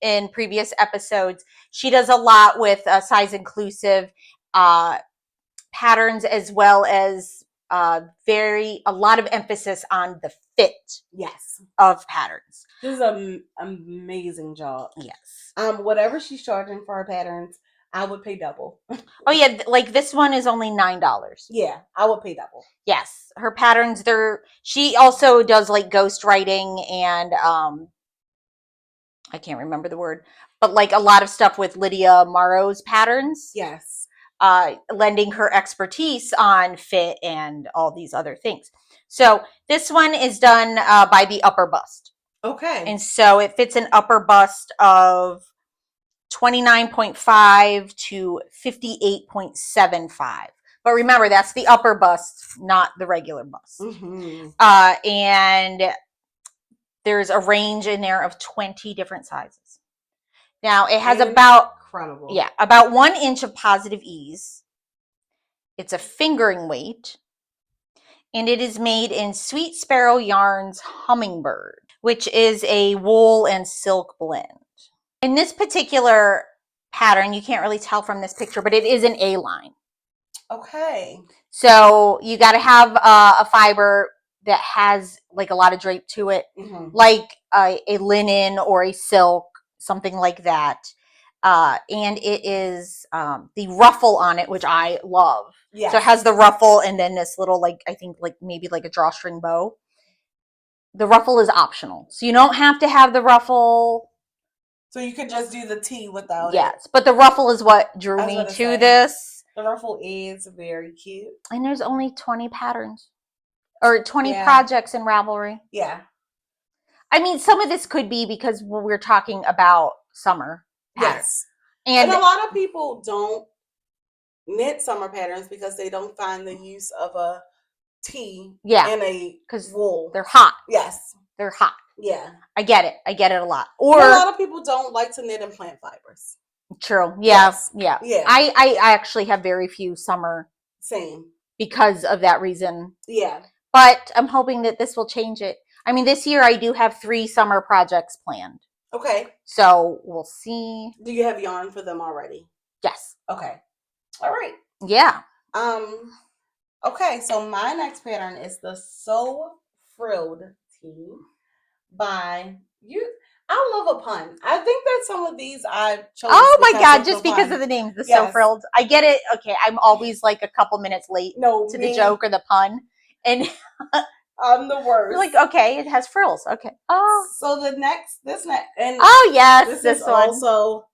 in previous episodes. She does a lot with size inclusive patterns, as well as a lot of emphasis on the fit of patterns. This is an amazing job. Yes. Whatever she's charging for her patterns, I would pay double. Oh yeah, like this one is only $9. Yeah, I would pay double. Yes, her patterns. She also does like ghostwriting and I can't remember the word, but like a lot of stuff with Lydia Morrow's patterns. Yes. Lending her expertise on fit and all these other things. So this one is done by the upper bust. Okay. And so it fits an upper bust of 29.5 to 58.75. But remember, that's the upper bust, not the regular bust. Mm-hmm. And there's a range in there of 20 different sizes. Now it has about incredible. Yeah, about 1 inch of positive ease. It's a fingering weight, and it is made in Sweet Sparrow Yarns Hummingbird, which is a wool and silk blend. In this particular pattern, you can't really tell from this picture, but it is an A-line. Okay. So you got to have a fiber that has like a lot of drape to it, like a linen or a silk, something like that. And it is the ruffle on it, which I love. Yes. So it has the ruffle and then this little, like, I think like maybe like a drawstring bow. The ruffle is optional. So you don't have to have the ruffle. So you could just do the tee without it. Yes, but the ruffle is what drew me to this. The ruffle is very cute. And there's only 20 patterns or 20 projects in Ravelry. Yeah. I mean, some of this could be because we're talking about summer patterns. Yes. And a lot of people don't knit summer patterns because they don't find the use of a tee and a wool. They're hot. Yes. They're hot. Yeah. I get it. I get it a lot. Or a lot of people don't like to knit in plant fibers. True. Yeah. Yes. Yeah. Yeah. I actually have very few summer. Same. Because of that reason. Yeah. But I'm hoping that this will change it. I mean, this year I do have 3 summer projects planned. Okay. So we'll see. Do you have yarn for them already? Yes. Okay. All right. Yeah. Okay, so my next pattern is the So Frilled Tee by you. I love a pun. I think that some of these I chose. Oh my God, just because of the names, the So Frilled. I get it. Okay, I'm always like a couple minutes late to the joke or the pun. And I'm the worst. Like, okay, it has frills. Okay. Oh. So this next, and oh yes, this one. Also,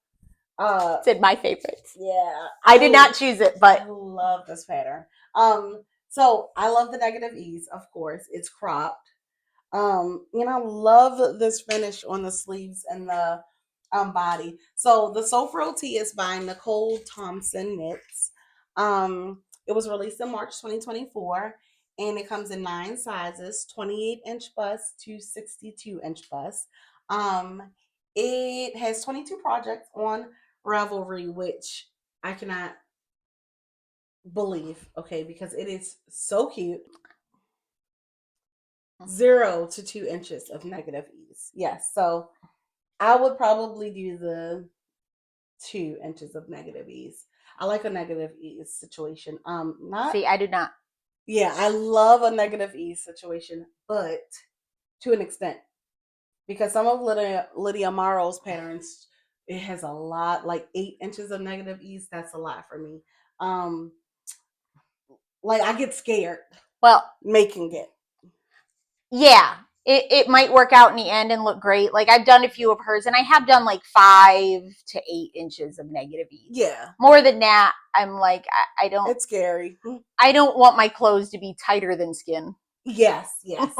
it's in my favorites. Yeah, I did not choose it, but I love this pattern. So I love the negative ease. Of course, it's cropped. And I love this finish on the sleeves and the body. So the So Frilled Tee is by Nicole Thompson Knits. It was released in March 2024. And it comes in 9 sizes, 28-inch bust to 62-inch bust. It has 22 projects on Ravelry, which I cannot believe, okay, because it is so cute. 0 to 2 inches of negative ease. Yes, so I would probably do the 2 inches of negative ease. I like a negative ease situation. See, I do not. Yeah, I love a negative ease situation, but to an extent. Because some of Lydia Morrow's patterns, it has a lot, like 8 inches of negative ease. That's a lot for me. Like I get scared. Well, making it. Yeah, it might work out in the end and look great. Like I've done a few of hers, and I have done like 5 to 8 inches of negative ease. Yeah. More than that, I'm like, I don't. It's scary. I don't want my clothes to be tighter than skin. Yes, yes,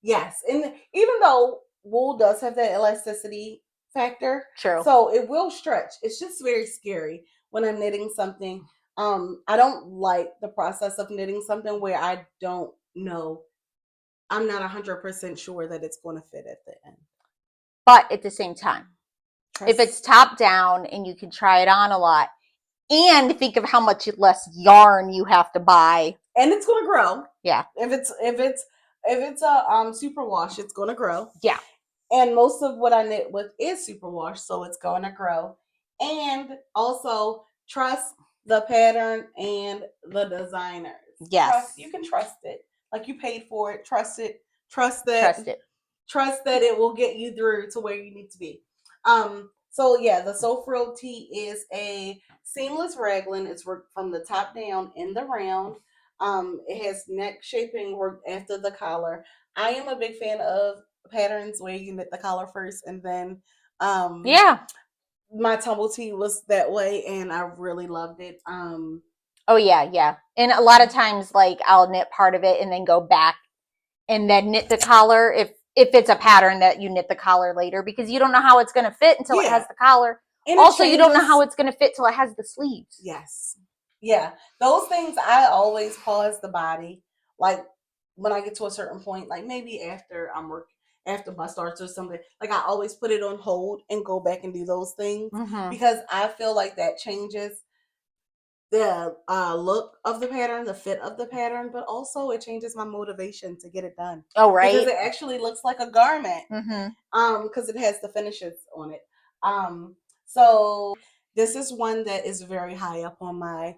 yes. And even though wool does have that elasticity factor, true. So it will stretch. It's just very scary when I'm knitting something. I don't like the process of knitting something where I don't know. I'm not 100% sure that it's going to fit at the end. But at the same time, if it's top down and you can try it on a lot, and think of how much less yarn you have to buy, and it's going to grow. Yeah. If it's a super wash, it's going to grow. Yeah. And most of what I knit with is super wash, so it's going to grow. And also trust the pattern and the designers. Yes. You can trust it. Like you paid for it. Trust it. Trust that it will get you through to where you need to be. So yeah, the So Frilled Tee is a seamless raglan. It's worked from the top down in the round. It has neck shaping worked after the collar. I am a big fan of patterns where you knit the collar first and then yeah. My tumble tee was that way and I really loved it. Oh yeah. And a lot of times like I'll knit part of it and then go back and then knit the collar if it's a pattern that you knit the collar later, because you don't know how it's going to fit until it has the collar. And also you don't know how it's going to fit till it has the sleeves. Yes. Yeah. Those things I always pause the body. Like when I get to a certain point, like maybe after I'm working, after bus starts or something. Like I always put it on hold and go back and do those things Mhm. because I feel like that changes the look of the pattern, the fit of the pattern, but also it changes my motivation to get it done. Oh, right. Because it actually looks like a garment. Mm-hmm. Because it has the finishes on it. So this is one that is very high up on my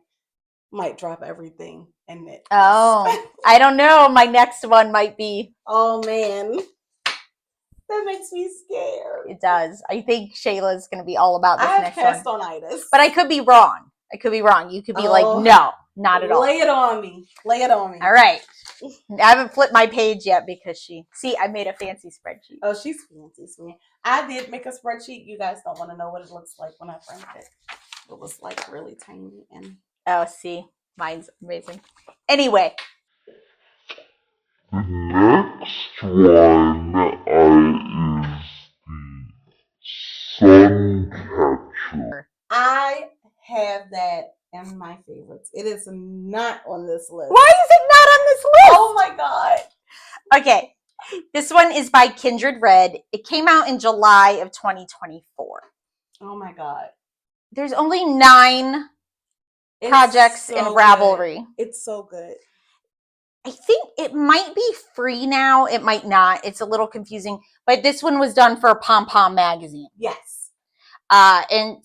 might drop everything and knit. Oh, I don't know. My next one might be. Oh man. That makes me scared. It does. I think Shayla's going to be all about this I've next passed one. on Itis. But I could be wrong. I could be wrong. You could be like, no, not at all. Lay it on me. Lay it on me. All right. I haven't flipped my page yet because see, I made a fancy spreadsheet. Oh, she's fancy, sweet. I did make a spreadsheet. You guys don't want to know what it looks like when I print it. It was like really tiny and. Oh, see, mine's amazing. Anyway. The next one is the sun catcher. I have that in my favorites. It is not on this list. Why is it not on this list? Oh my god. Okay. This one is by Kindred Red. It came out in July of 2024. Oh my god. There's only 9 projects in Ravelry. Good. It's so good. I think it might be free now. It might not. It's a little confusing. But this one was done for Pom Pom magazine. Yes. And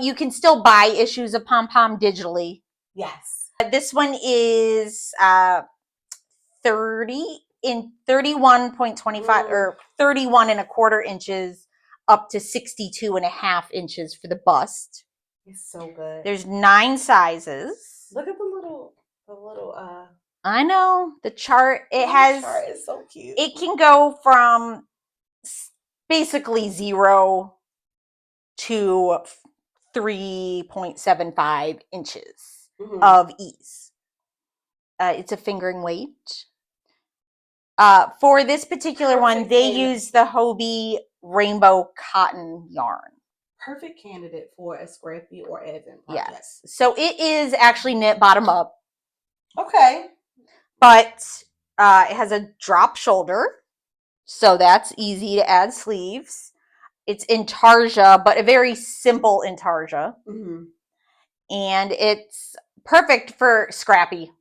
you can still buy issues of Pom Pom digitally. Yes. This one is 31.25 or 31 and a quarter inches up to 62 and a half inches for the bust. It's so good. There's 9 sizes. Look at the little I know the chart. The chart is so cute. It can go from basically 0 to 3.75 inches of ease. It's a fingering weight. For this particular one, they use the Hobie Rainbow Cotton yarn. Perfect candidate for a scrappy or advent project. Yes. So it is actually knit bottom up. Okay. But it has a drop shoulder. So that's easy to add sleeves. It's intarsia, but a very simple intarsia. Mm-hmm. And it's perfect for scrappy.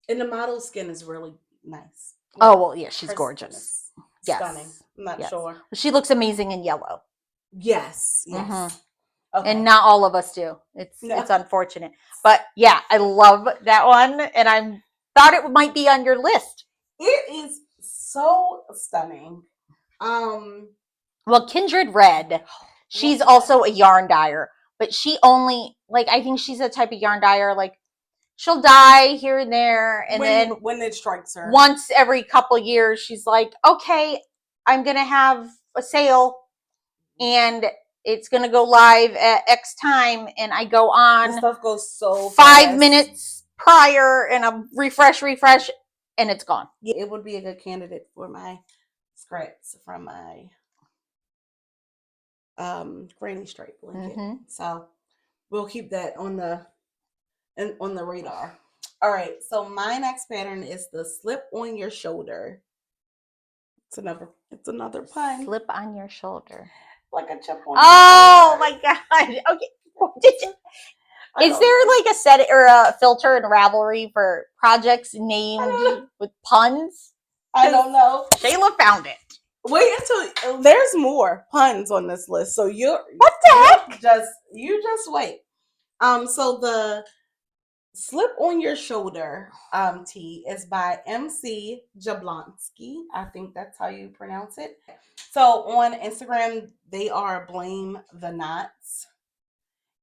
And the model skin is really nice. Oh, well, yeah, she's gorgeous. Yes. Stunning. I'm not sure. She looks amazing in yellow. Yes. Yes. Mm-hmm. Okay. And not all of us do. It's unfortunate. But yeah, I love that one. And I thought it might be on your list. It is so stunning. Well, Kindred Red, she's also a yarn dyer, but she only, I think she's a type of yarn dyer, she'll dye here and there, and then when it strikes her, once every couple years, she's like, okay, I'm going to have a sale, and it's going to go live at X time, and I go on. This stuff goes so 5 minutes prior, and I refresh, and it's gone. Yeah, it would be a good candidate for my scraps from my granny stripe blanket. So we'll keep that on the radar. All right, so my next pattern is the slip on your shoulder. It's another pun. Slip on your shoulder. Like a chip on my god. Okay. Is there a set or a filter in Ravelry for projects named with puns? I don't know. Shayla found it. Wait until there's more puns on this list. So what the heck? You just wait. So the slip on your shoulder tee is by MC Jablonski. I think that's how you pronounce it. So on Instagram, they are Blame the Knots.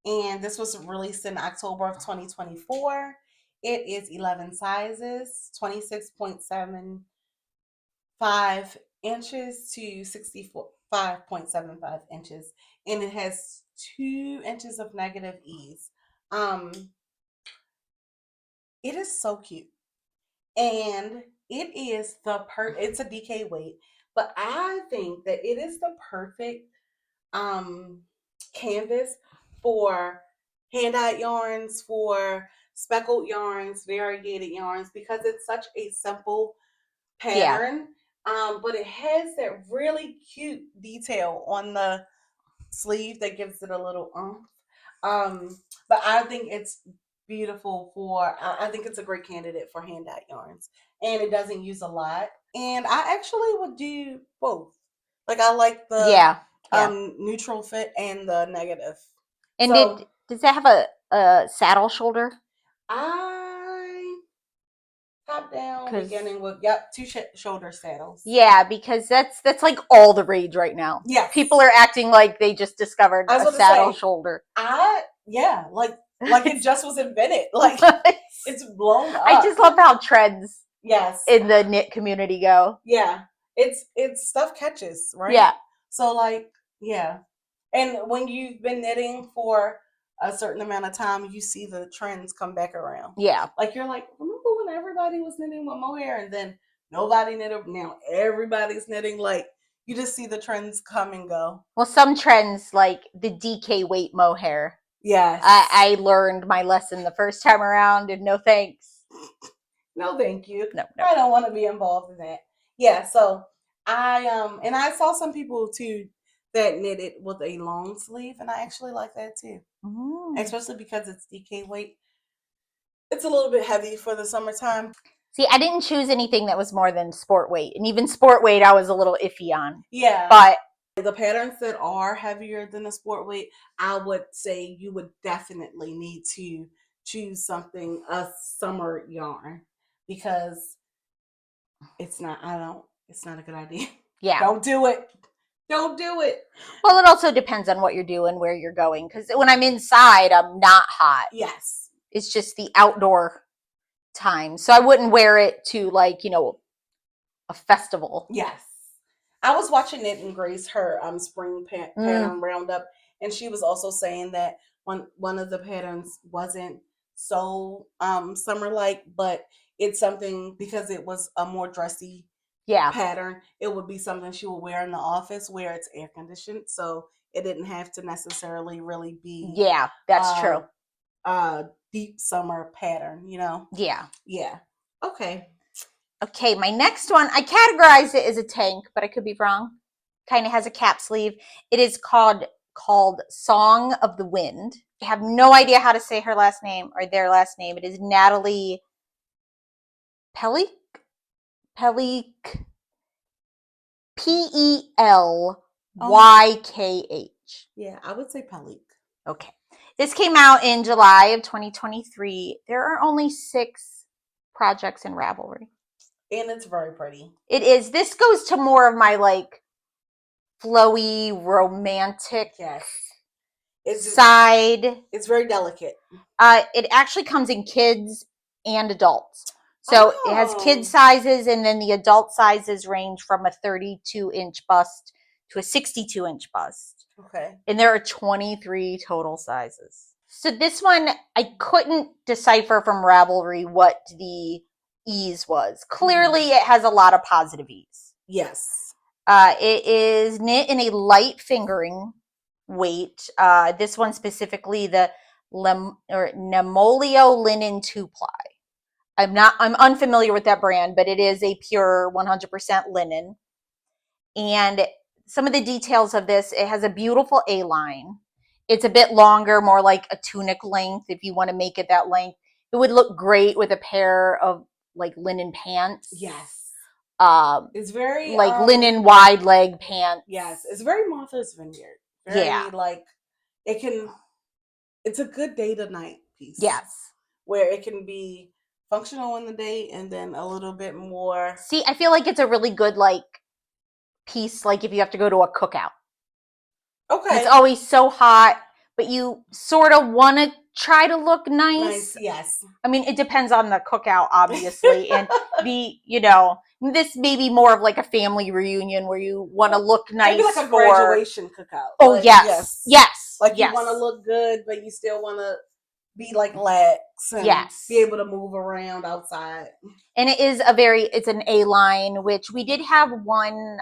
And this was released in October of 2024. It is 11 sizes, 26.75 inches to 65.75 inches. And it has 2 inches of negative ease. It is so cute. And it is it's a DK weight, but I think that it is the perfect canvas for hand-dyed yarns, for speckled yarns, variegated yarns, because it's such a simple pattern. But it has that really cute detail on the sleeve that gives it a little oomph. But I think it's beautiful I think it's a great candidate for hand dyed yarns. And it doesn't use a lot. And I actually would do both. Like I like the Yeah. neutral fit and the negative. And So does that have a saddle shoulder? I top down 'Cause- beginning with two shoulder saddles. Yeah, because that's like all the rage right now. Yes. People are acting like they just discovered I was a about to saddle say, shoulder. Like it just was invented. Like it's blown up. I just love how trends yes in the knit community go. Yeah. It's stuff catches, right? Yeah. So like, yeah. And when you've been knitting for a certain amount of time, you see the trends come back around. Yeah. Like you're like, remember when everybody was knitting with mohair and then nobody knitted, now everybody's knitting, like you just see the trends come and go. Well, some trends like the DK weight mohair. Yes. I learned my lesson the first time around and no thanks. No, thank you. No. I don't want to be involved in that. Yeah, so I saw some people too that knitted with a long sleeve, and I actually like that too. Especially because it's DK weight. It's a little bit heavy for the summertime. See, I didn't choose anything that was more than sport weight, and even sport weight I was a little iffy on. Yeah. But the patterns that are heavier than a sport weight, I would say you would definitely need to choose a summer yarn, because it's not a good idea. yeah. Don't do it. Don't do it. Well, it also depends on what you're doing, where you're going. Because when I'm inside, I'm not hot. Yes. It's just the outdoor time. So I wouldn't wear it to like, a festival. Yes. I was watching Knit and Grace, her spring pattern roundup, and she was also saying that one of the patterns wasn't so summer-like, but it's something, because it was a more dressy pattern, it would be something she would wear in the office where it's air conditioned, so it didn't have to necessarily really be that's true, deep summer pattern, yeah Okay, my next one, I categorized it as a tank, but I could be wrong. Kind of has a cap sleeve. It is called Song of the Wind. I have no idea how to say her last name or their last name. It is Natalie Pellyk, Pelykh. Yeah, I would say Pellyk. Okay. This came out in July of 2023. There are only 6 projects in Ravelry. And it's very pretty. It is. This goes to more of my like flowy, romantic side. It's very delicate. It actually comes in kids and adults. So it has kid sizes, and then the adult sizes range from a 32-inch bust to a 62-inch bust. Okay. And there are 23 total sizes. So this one, I couldn't decipher from Ravelry what the ease was. Clearly, it has a lot of positive ease. Yes. It is knit in a light fingering weight. This one specifically, the Nemolio Linen 2-ply. I'm unfamiliar with that brand, but it is a pure 100% linen. And some of the details of this, it has a beautiful A-line. It's a bit longer, more like a tunic length if you want to make it that length. It would look great with a pair of like linen pants. Yes. It's very like linen wide leg pants. Yes, it's very Martha's Vineyard. Like it's a good day to night piece. Yes. Where it can be functional in the day and then a little bit more. See, I feel like it's a really good like piece, like if you have to go to a cookout. Okay. It's always so hot, but you sort of want to try to look nice. Yes. I mean, it depends on the cookout, obviously. And this may be more of like a family reunion where you want to look nice. Maybe like a graduation cookout. Oh, like, yes. Like you want to look good, but you still want to be like lax and be able to move around outside. And it is it's an A-line, which we did have one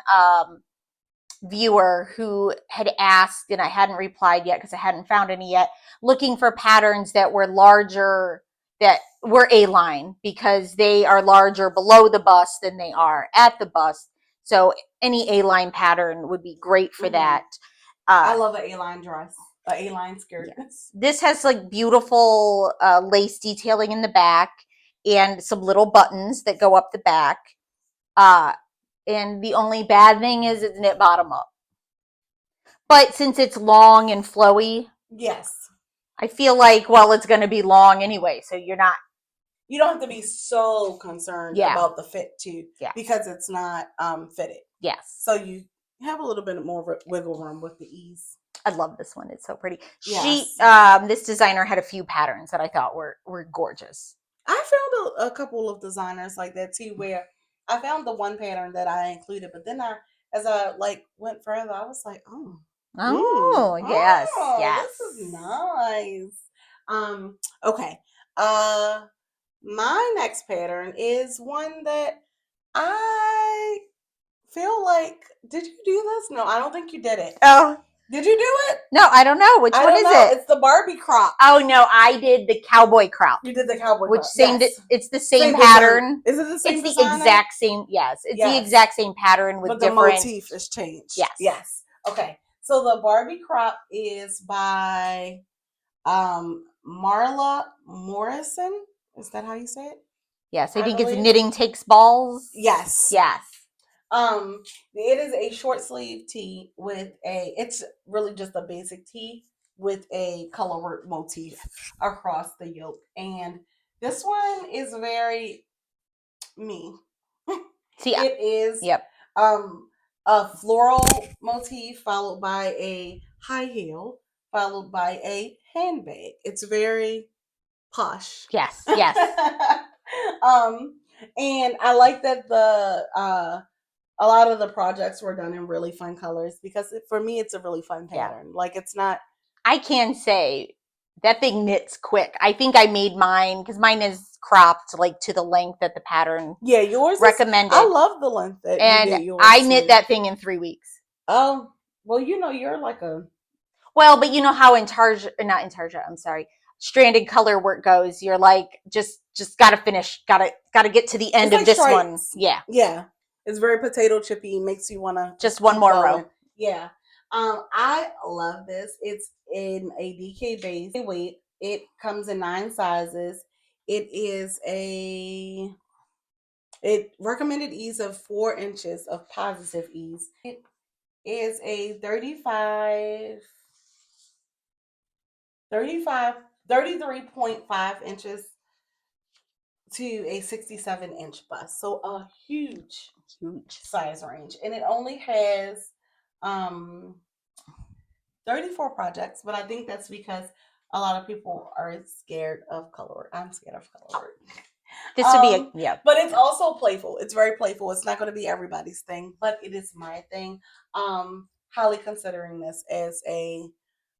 viewer who had asked, and I hadn't replied yet because I hadn't found any yet, looking for patterns that were larger, that were A-line, because they are larger below the bust than they are at the bust. So any A-line pattern would be great for that. I love an A-line dress, an A-line skirt. Yes. This has like beautiful lace detailing in the back and some little buttons that go up the back. And the only bad thing is it's knit bottom up. But since it's long and flowy, yes, I feel like, well, it's going to be long anyway, so you don't have to be so concerned about the fit too, because it's not fitted. Yes. So you have a little bit more wiggle room with the ease. I love this one. It's so pretty. Yes. This designer had a few patterns that I thought were gorgeous. I found a couple of designers like that too, where I found the one pattern that I included, but then as I like went further, I was like, Yes. This is nice. Okay. My next pattern is one that I feel like, did you do this? No, I don't think you did it. Oh. Did you do it? No, I don't know. Which one is it? It's the Barbie crop. Oh no, I did the cowboy crop. You did the cowboy crop. It's the same pattern. Is it the same It's the exact same, it's the exact same pattern with different. The motif is changed. Yes. Yes. Okay. So the Barbie crop is by Marla Morrison. Is that how you say it? Yes, I think it's Knitting Takes Balls. Yes. Yes. It is a short sleeve tee it's really just a basic tee with a color work motif across the yoke. And this one is very me. It is a floral motif followed by a high heel, followed by a handbag. It's very posh. Yes. And I like that a lot of the projects were done in really fun colors because for me, it's a really fun pattern. Like it's not. I can say that thing knits quick. I think I made mine because mine is cropped like to the length that the pattern. Yeah, yours recommended. I love the length that and you did yours I knit that thing in 3 weeks. Oh, well, you're like a. Well, but you know how not Intarsia, I'm sorry, stranded color work goes. You're like just gotta finish, gotta get to the end of this one. Yeah. It's very potato chippy. Makes you want to just one more row. Yeah. I love this. It's in a DK base weight. It comes in 9 sizes. It is it recommended ease of 4 inches of positive ease. It is a 33.5 inches to a 67-inch bust. So a huge size range. And it only has 34 projects, but I think that's because a lot of people are scared of color work. I'm scared of color work. This would be but it's also playful. It's very playful. It's not going to be everybody's thing, but it is my thing. Highly considering this as a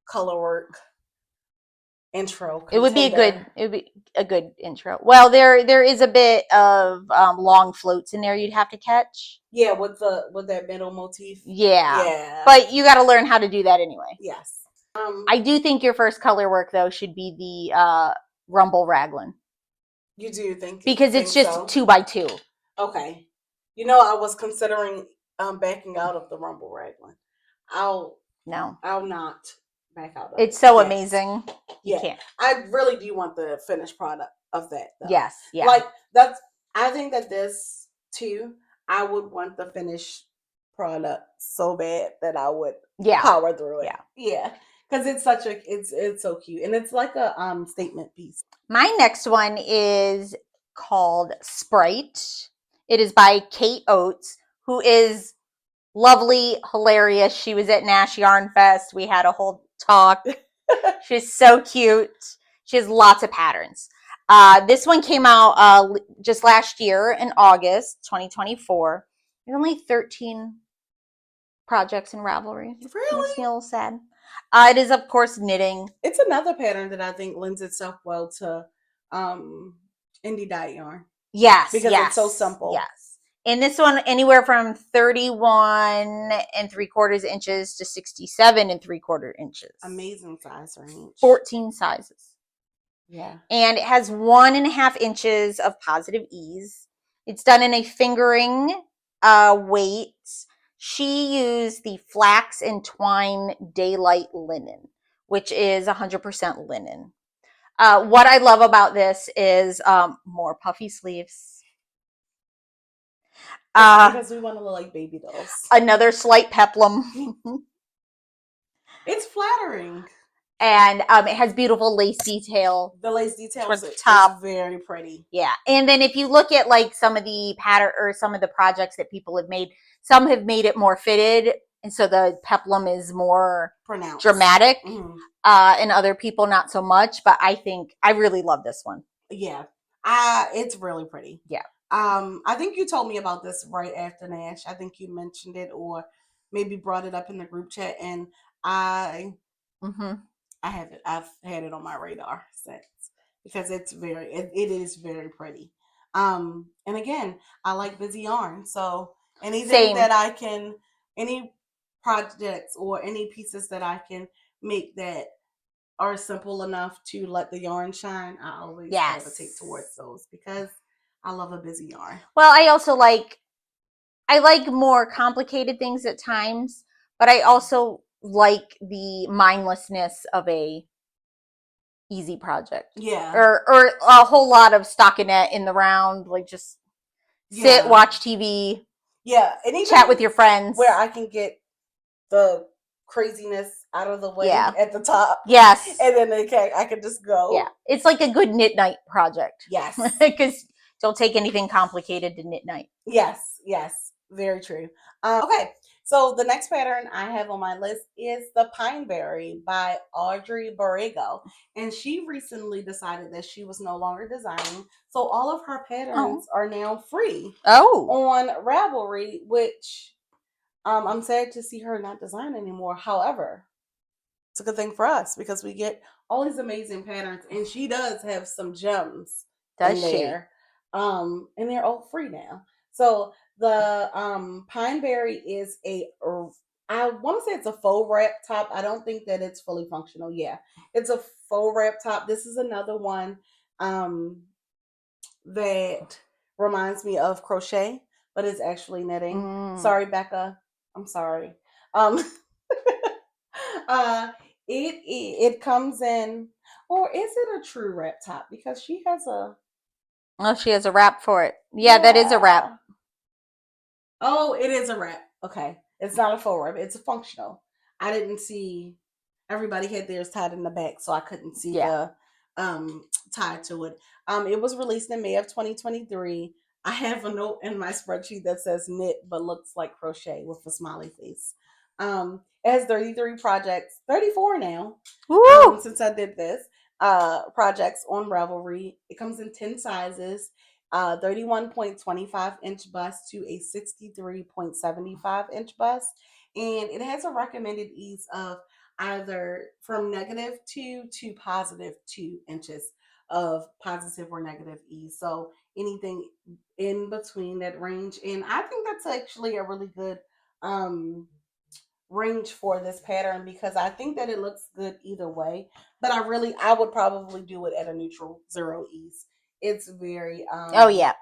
color work intro contender. It would be a good intro. Well, there is a bit of long floats in there you'd have to catch. Yeah, with that middle motif. Yeah. But you got to learn how to do that anyway. Yes. I do think your first color work though should be the Rumble Raglan. You do think because it's just 2x2. Okay. I was considering backing out of the Rumble Raglan. I'll not back out of it's so amazing. You can't. I really do want the finished product of that though. Yes. Yeah. Like I think that this too, I would want the finished product so bad that I would power through it. Yeah. Because it's it's so cute. And it's like a statement piece. My next one is called Sprite. It is by Kate Oates, who is lovely, hilarious. She was at Nash Yarn Fest. We had a whole talk. She's so cute. She has lots of patterns. This one came out just last year in August 2024. There's only 13 projects in Ravelry. Really? Makes me a little sad. It is, of course, knitting. It's another pattern that I think lends itself well to indie dye yarn. Yes. Because it's so simple. Yes. And this one, anywhere from 31 3/4 inches to 67 3/4 inches. Amazing size range. 14 sizes. Yeah. And it has 1.5 inches of positive ease. It's done in a fingering weight She used the flax and twine daylight linen, which is 100% linen. What I love about this is more puffy sleeves. Because we want to look like baby dolls. Another slight peplum. It's flattering. And it has beautiful lace detail. The lace details towards the top. is very pretty. Yeah. And then if you look at like some of the pattern or some of the projects that people have made, some have made it more fitted. And so the peplum is more pronounced, dramatic. And other people not so much. But I think I really love this one. Yeah. It's really pretty. Yeah. I think you told me about this right after Nash. I think you mentioned it or maybe brought it up in the group chat, and I have it. I've had it on my radar since because it is very pretty. And again, I like busy yarn, so anything that I can, any projects or any pieces that I can make that are simple enough to let the yarn shine, I always gravitate towards those because I love a busy yarn. Well, I also like more complicated things at times, but I also like the mindlessness of a easy project. Yeah. Or a whole lot of stockinette in the round, like just sit, watch TV. Yeah. And even chat with your friends. Where I can get the craziness out of the way at the top. Yes. And then I can just go. Yeah. It's like a good knit night project. Yes. Because don't take anything complicated to knit night. Yes. Yes. Very true. Okay. So the next pattern I have on my list is the Pineberry by Addi Ewenicorn. And she recently decided that she was no longer designing. So all of her patterns are now free on Ravelry, which I'm sad to see her not design anymore. However, it's a good thing for us because we get all these amazing patterns. And she does have some gems in there. And they're all free now. So the Pineberry is I want to say it's a faux wrap top. I don't think that it's fully functional. Yeah, it's a faux wrap top. This is another one that reminds me of crochet, but it's actually knitting. Sorry, Becca. I'm sorry. It comes in, or is it a true wrap top? Because she has a wrap for it. Yeah, that is a wrap. Oh, it is a wrap. Okay. It's not a faux wrap. It's a functional. I didn't see, everybody had theirs tied in the back, so I couldn't see the tie to it. It was released in May of 2023. I have a note in my spreadsheet that says knit, but looks like crochet with a smiley face. It has 33 projects, 34 now, since I did this, projects on Ravelry. It comes in 10 sizes. 31.25 inch bust to a 63.75 inch bust, and it has a recommended ease of either from -2 to +2 inches of positive or negative ease, so anything in between that range. And I think that's actually a really good range for this pattern because I think that it looks good either way, but I would probably do it at a neutral 0 ease. It's very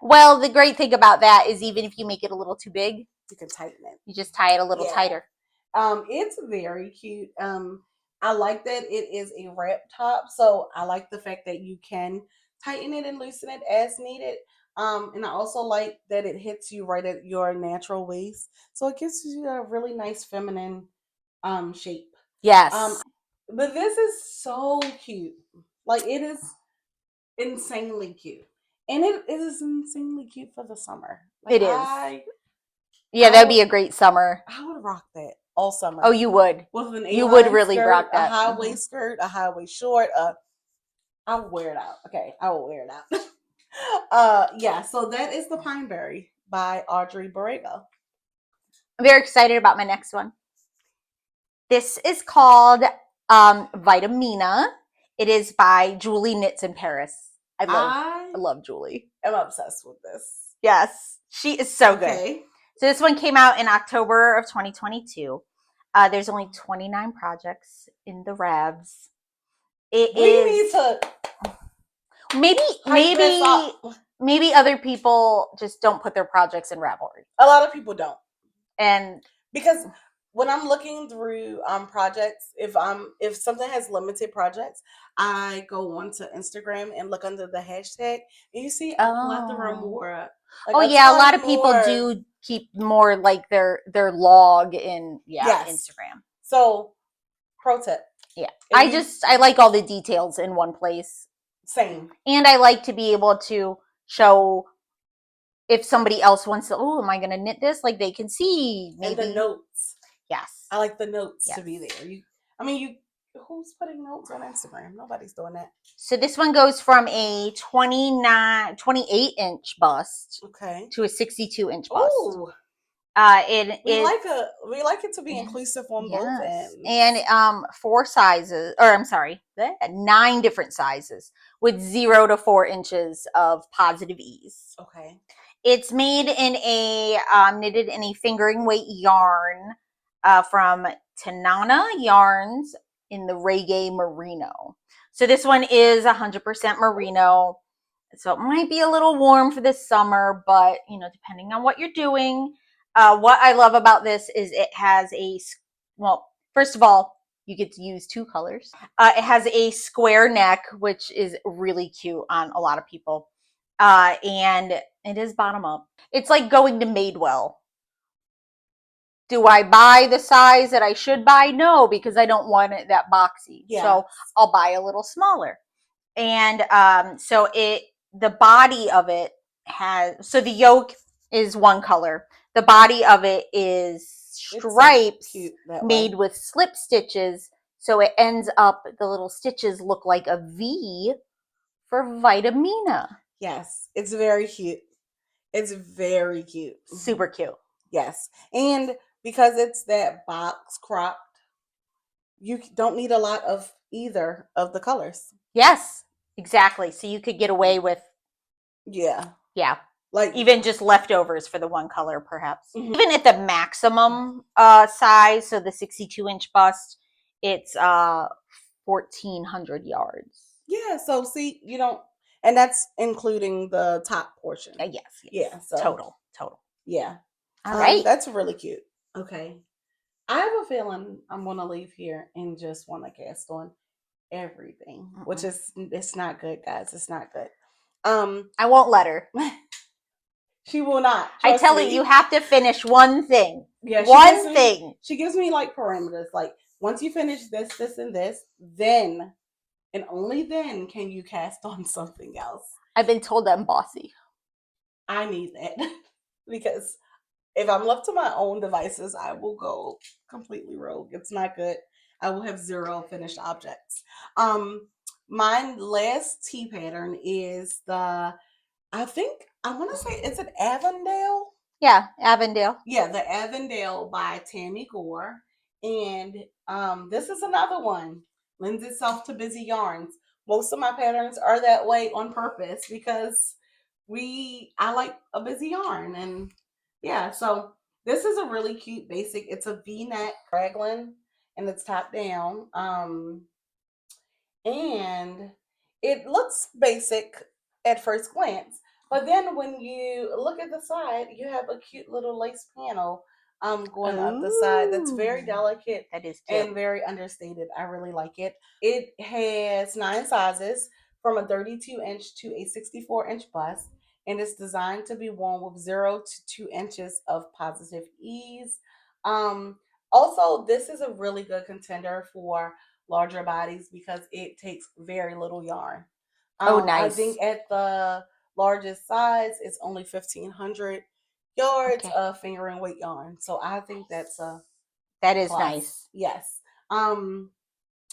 well, the great thing about that is even if you make it a little too big, you can tighten it. You just tie it a little tighter. It's very cute. I like that it is a wrap top, so I like the fact that you can tighten it and loosen it as needed. And I also like that it hits you right at your natural waist, so it gives you a really nice feminine shape. Yes. But this is so cute. Like, it is insanely cute, and it is insanely cute for the summer. Like, it is. That'd be a great summer. I would rock that all summer. Oh, you would. With an you would really skirt, rock that. A high waist skirt, a high waist short. I will wear it out. Okay, I will wear it out. So that is the Pineberry by Addi Ewenicorn. I'm very excited about my next one. This is called Vitamina. It is by Julie Knits in Paris. I love Julie. I'm obsessed with this. Yes, she is so good. So this one came out in October of 2022. There's only 29 projects in the Ravs. Maybe other people just don't put their projects in Ravelry. A lot of people don't. And Because when I'm looking through projects, if something has limited projects, I go onto Instagram and look under the hashtag, and you see a plethora more. Like Oh a yeah, a lot ton of people more. do keep more like their log in Yes. Instagram. So, pro tip. Yeah, If I like all the details in one place, same. and I like to be able to show if somebody else wants to. Oh, am I going to knit this? Like they can see maybe And the notes. Yes, I like the notes Yes. to be there. Who's putting notes on Instagram? Nobody's doing that. So this one goes from a 28 inch bust Okay. to a 62 inch bust. Ooh. We like it to be inclusive on both ends. And 4 sizes, or I'm sorry, 9 different sizes with 0 to 4 inches of positive ease. Okay. It's made in a knitted in a fingering weight yarn from Tanana Yarns in the Reggae Merino. So this one is 100% merino. So it might be a little warm for this summer, but depending on what you're doing. What I love about this is it has first of all, you get to use 2 colors. It has a square neck, which is really cute on a lot of people. And it is bottom up. It's like going to Madewell. Do I buy the size that I should buy? No, because I don't want it that boxy. Yeah. So I'll buy a little smaller. And the body of it so the yoke is one color. The body of it is stripes made with slip stitches. So it ends up, the little stitches look like a V for Vitamina. Yes, it's very cute. It's very cute. Super cute. Yes. And because it's that box cropped, you don't need a lot of either of the colors. Yes, exactly. So you could get away with Yeah. Like even just leftovers for the one color, perhaps. Mm-hmm. Even at the maximum size, so the 62 inch bust, it's 1,400 yards. Yeah, so see, and that's including the top portion. Yes. Yeah, so total. Yeah. All right. That's really cute. Okay. I have a feeling I'm gonna leave here and just want to cast on everything, which is it's not good, guys. It's not good. I won't let her. She will not. I tell her you have to finish one thing. Yeah, one thing. She gives me like parameters. Like once you finish this, this, and this, then and only then can you cast on something else. I've been told I'm bossy. I need that because if I'm left to my own devices, I will go completely rogue. It's not good. I will have 0 finished objects. My last tea pattern is I think I want to say, is it Avondale? Yeah, Avondale. Yeah, the Avondale by Tammy Gore. And this is another one. Lends itself to busy yarns. Most of my patterns are that way on purpose because I like a busy yarn. And yeah, so this is a really cute basic. It's a V-neck raglan and it's top down. And it looks basic at first glance. But then when you look at the side, you have a cute little lace panel going up the side that's very delicate. That is cute. And very understated. I really like it. It has 9 sizes from a 32 inch to a 64 inch bust. And it's designed to be worn with 0 to 2 inches of positive ease. Also, this is a really good contender for larger bodies because it takes very little yarn. Nice. I think at the largest size, it's only 1,500 yards of fingering weight yarn. So I think that is plus. Nice. Yes.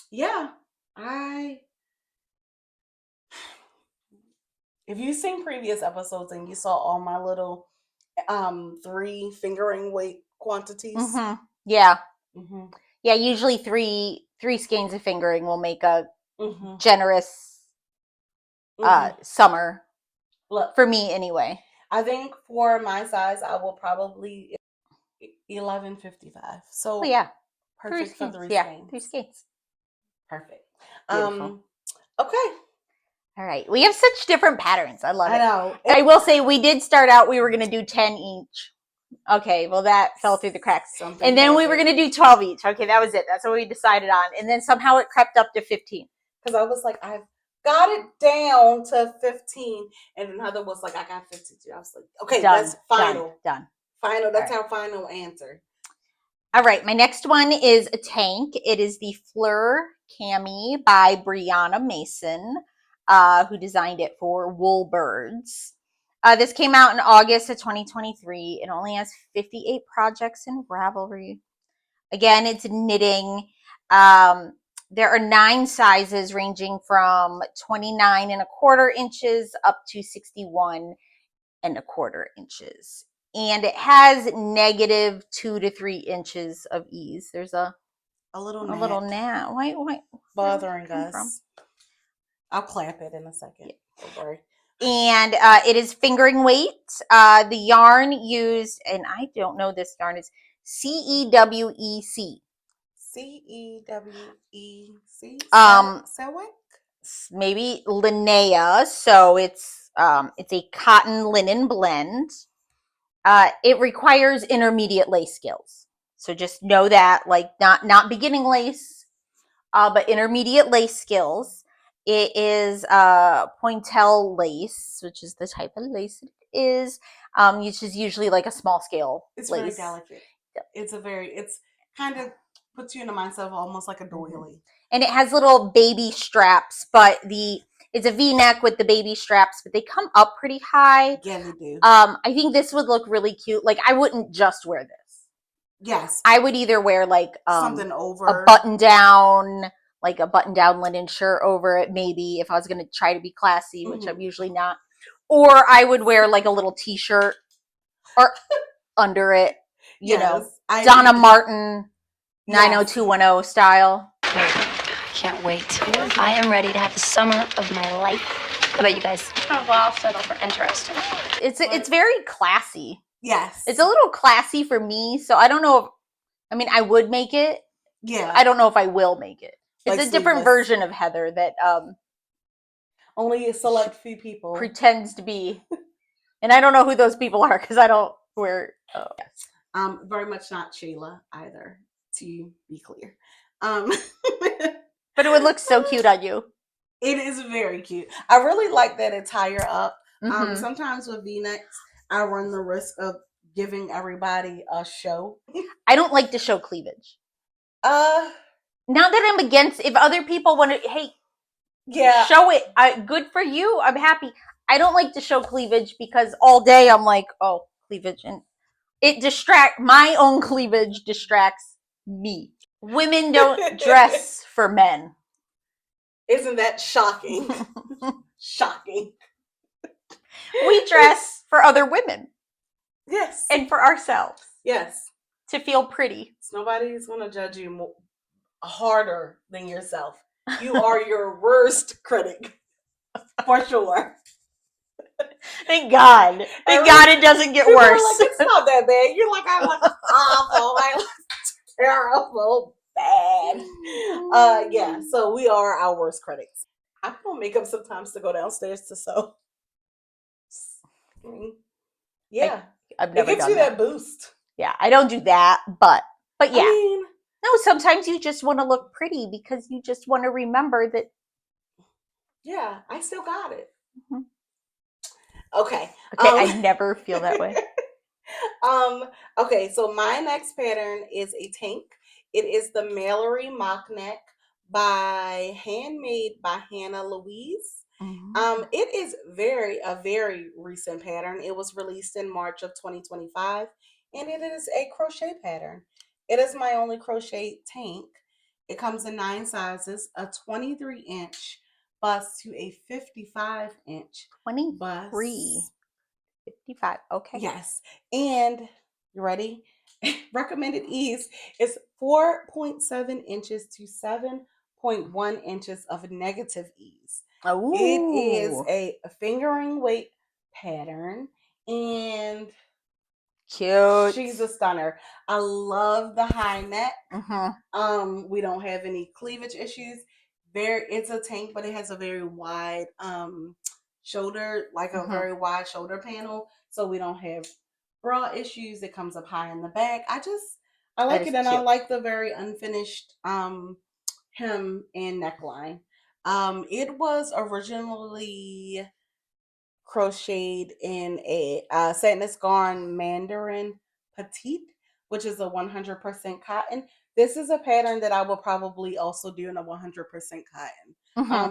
Yeah. If you've seen previous episodes and you saw all my little 3 fingering weight quantities. Mm-hmm. Yeah. Mm-hmm. Yeah, usually three skeins of fingering will make a generous summer. Look, for me anyway. I think for my size, I will probably 11.55. So perfect for 3 skeins. Yeah, 3 skeins. Perfect. Beautiful. Okay. All right. We have such different patterns. I love it. I know. I will say we did start out, we were going to do 10 each. Okay, well that fell through the cracks. Something And then we were happened. going to do 12 each. Okay, that was it. That's what we decided on. And then somehow it crept up to 15. Because I was like, I've got it down to 15. And then Heather was like, I got 52. I was like, okay, Done, that's final. Done. Final. That's All our final answer. All right, my next one is a tank. It is the Fleur Cami by Brianna Mason, who designed it for Woolbirds. This came out in August of 2023. It only has 58 projects in Ravelry. Again, it's knitting. There are 9 sizes ranging from 29¼ inches up to 61¼ inches. And it has -2 to 3 inches of ease. There's a little gnat. Why bothering us. I'll clap it in a second. Don't worry. And it is fingering weight. The yarn used, and I don't know this yarn, is CEWEC. CEWEC. Sewick? Maybe Linnea. So it's a cotton linen blend. It requires intermediate lace skills. So just know that, like not beginning lace, but intermediate lace skills. It is pointelle lace, which is the type of lace it is, which is usually like a small scale It's lace. very delicate. It's kind of puts you in the mindset of almost like a doily. And it has little baby straps, but it's a V-neck with the baby straps, but they come up pretty high. Yeah, they do. I think this would look really cute. Like, I wouldn't just wear this. Yes. I would either wear like something over a button down linen shirt over it, maybe, if I was going to try to be classy, which I'm usually not. Or I would wear like a little t-shirt or under it, you know, Donna Martin 90210 style. Can't wait. I am ready to have the summer of my life. How about you guys? Oh, well, I'll settle for interesting. It's very classy. Yes. It's a little classy for me, so I don't know if, I would make it. Yeah. I don't know if I will make it. It's like a different version of Heather that only a select few people pretends to be. And I don't know who those people are because I don't wear. Very much not Shayla either, to be clear. But it would look so cute on you. It is very cute. I really like that it's higher up. Sometimes with V-necks, I run the risk of giving everybody a show. I don't like to show cleavage. Not that I'm against, if other people want to, hey, yeah, show it. Good for you. I'm happy. I don't like to show cleavage because all day I'm like, oh, cleavage, and my own cleavage distracts me. Women don't dress for men. Isn't that shocking? Shocking. We dress for other women. Yes. And for ourselves. Yes. To feel pretty. Nobody's going to judge you harder than yourself. You are your worst critic. For sure. Thank God. Thank God it doesn't get worse. Like, it's not that bad. You're like, I look awful. I look terrible. Bad. Yeah, so we are our worst critics. I put on makeup sometimes to go downstairs to sew. Yeah. I've never it gives done you that boost. Yeah, I don't do that, but yeah. I mean, no, sometimes you just want to look pretty because you just want to remember that. Yeah, I still got it. Mm-hmm. Okay. I never feel that way. Okay, so my next pattern is a tank. It is the Mallory mock neck handmade by Hannah Louise. Mm-hmm. It is a very recent pattern. It was released in March of 2025, and it is a crochet pattern. It is my only crochet tank. It comes in 9 sizes, a 23-inch bust to a 55-inch 23. bust. 55. Okay. Yes. And you ready? Recommended ease is 4.7 inches to 7.1 inches of negative ease. Ooh. It is a fingering weight pattern, and cute. She's a stunner. I love the high neck. Mm-hmm. We don't have any cleavage issues. It's a tank, but it has a very wide shoulder, like a very wide shoulder panel, so we don't have bra issues. It comes up high in the back. I That like is it, and I cute. like the very unfinished hem and neckline. It was originally crocheted in a Sadness Garn Mandarin Petite, which is a 100% cotton. This is a pattern that I will probably also do in a 100% cotton.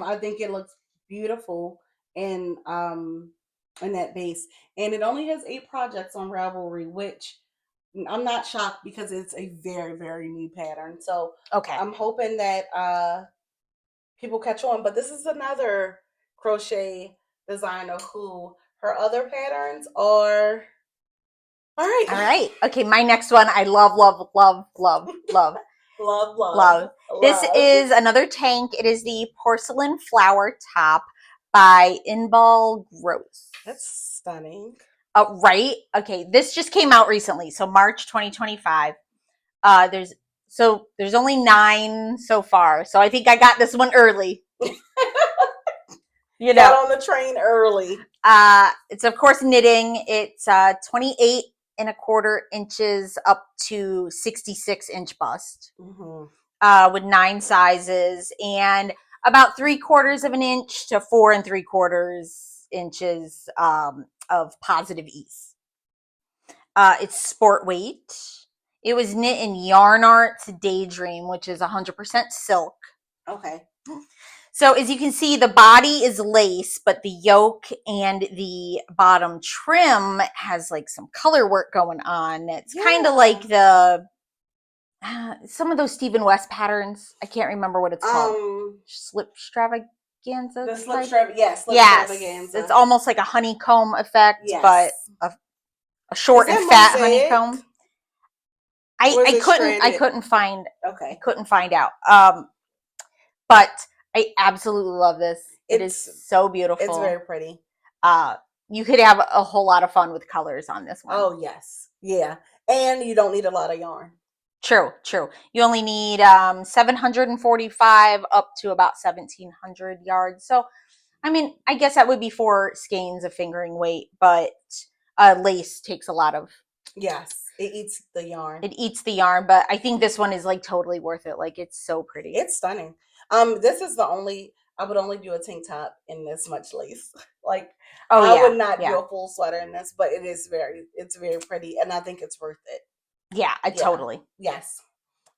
I think it looks beautiful in that base, and it only has 8 projects on Ravelry, which I'm not shocked because it's a very, very new pattern. So Okay. I'm hoping that people catch on. But this is another crochet designer who her other patterns are all right. All right. Okay, my next one I love, love, love, love, love. love. This is another tank. It is the Porcelain Flower Top by Inbal Gross. That's stunning. Right? Okay, this just came out recently, so March 2025. There's only 9 so far, so I think I got this one early. You know, got on the train early. It's of course knitting. It's 28 1/4 inches up to 66-inch bust, with 9 sizes and about 3/4 of an inch to 4 3/4 inches of positive ease. It's sport weight. It was knit in Yarn Art's Daydream, which is 100% silk. Okay. So as you can see, the body is lace, but the yoke and the bottom trim has like some color work going on. It's kind of like the some of those Stephen West patterns. I can't remember what it's called. Slip extravaganza. The slip strap, yes. Extravaganza. It's almost like a honeycomb effect, yes. but a short and fat honeycomb. I couldn't find. Okay. I couldn't find out. But I absolutely love this. It is so beautiful. It's very pretty. You could have a whole lot of fun with colors on this one. Oh yes, yeah, and you don't need a lot of yarn. True. You only need 745 up to about 1,700 yards. So, I mean, I guess that would be 4 skeins of fingering weight, but lace takes a lot of. Yes, it eats the yarn. But I think this one is like totally worth it. Like it's so pretty. It's stunning. This is I would only do a tank top in this much lace. Like I would not do a full sweater in this, but it's very pretty, and I think it's worth it. Yeah, totally. Yes.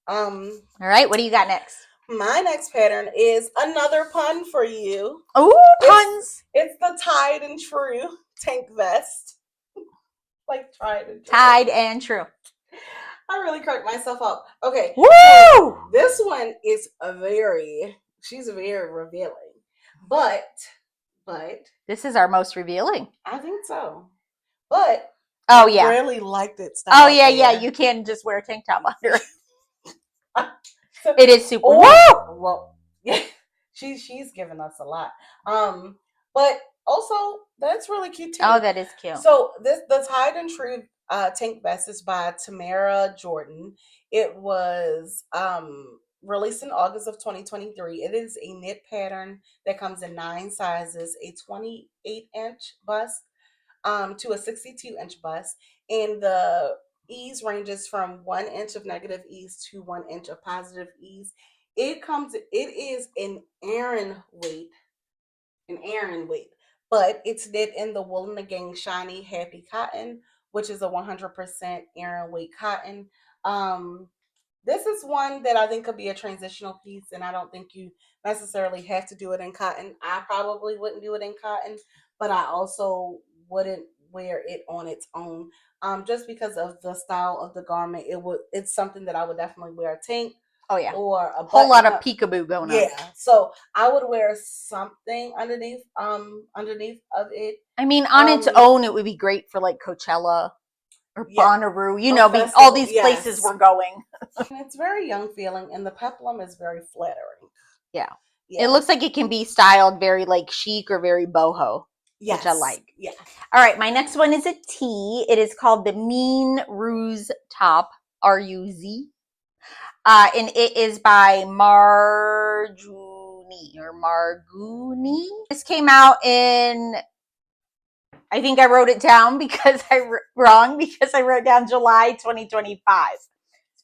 All right, what do you got next? My next pattern is another pun for you. Oh, puns! It's the Tied and True tank vest. Like tried and true. Tied and true. I really cracked myself up. Okay. Woo! So this one is she's very revealing. But this is our most revealing. I think so. But I really liked it. Yeah. You can't just wear a tank top under it. So, it is super. Well, yeah, she's given us a lot. But also that's really cute too. Oh, that is cute. So the Tied and True tank vest is by Tamara Jordan. It was released in August of 2023. It is a knit pattern that comes in 9 sizes, a 28-inch bust to a 62-inch bust, and the ease ranges from 1 inch of negative ease to 1 inch of positive ease. It is an Aran weight, but it's knit in the Wool and the Gang Shiny Happy Cotton, which is a 100% Aran weight cotton. This is one that I think could be a transitional piece, and I don't think you necessarily have to do it in cotton. I probably wouldn't do it in cotton, but I also wouldn't wear it on its own, just because of the style of the garment. It's something that I would definitely wear a tank. Oh yeah, or a whole lot of peekaboo going on. Yeah, so I would wear something underneath of it. I mean, on its own, it would be great for like Coachella or Bonnaroo. You know, all these places we're going. And it's very young feeling, and the peplum is very flattering. Yeah, it looks like it can be styled very like chic or very boho. Which I like. Yeah. All right, my next one is a tee. It is called the Mean Ruse Top, R-U-Z. And it is by Marguni. This came out in I think I wrote it down because wrong because I wrote down July 2025.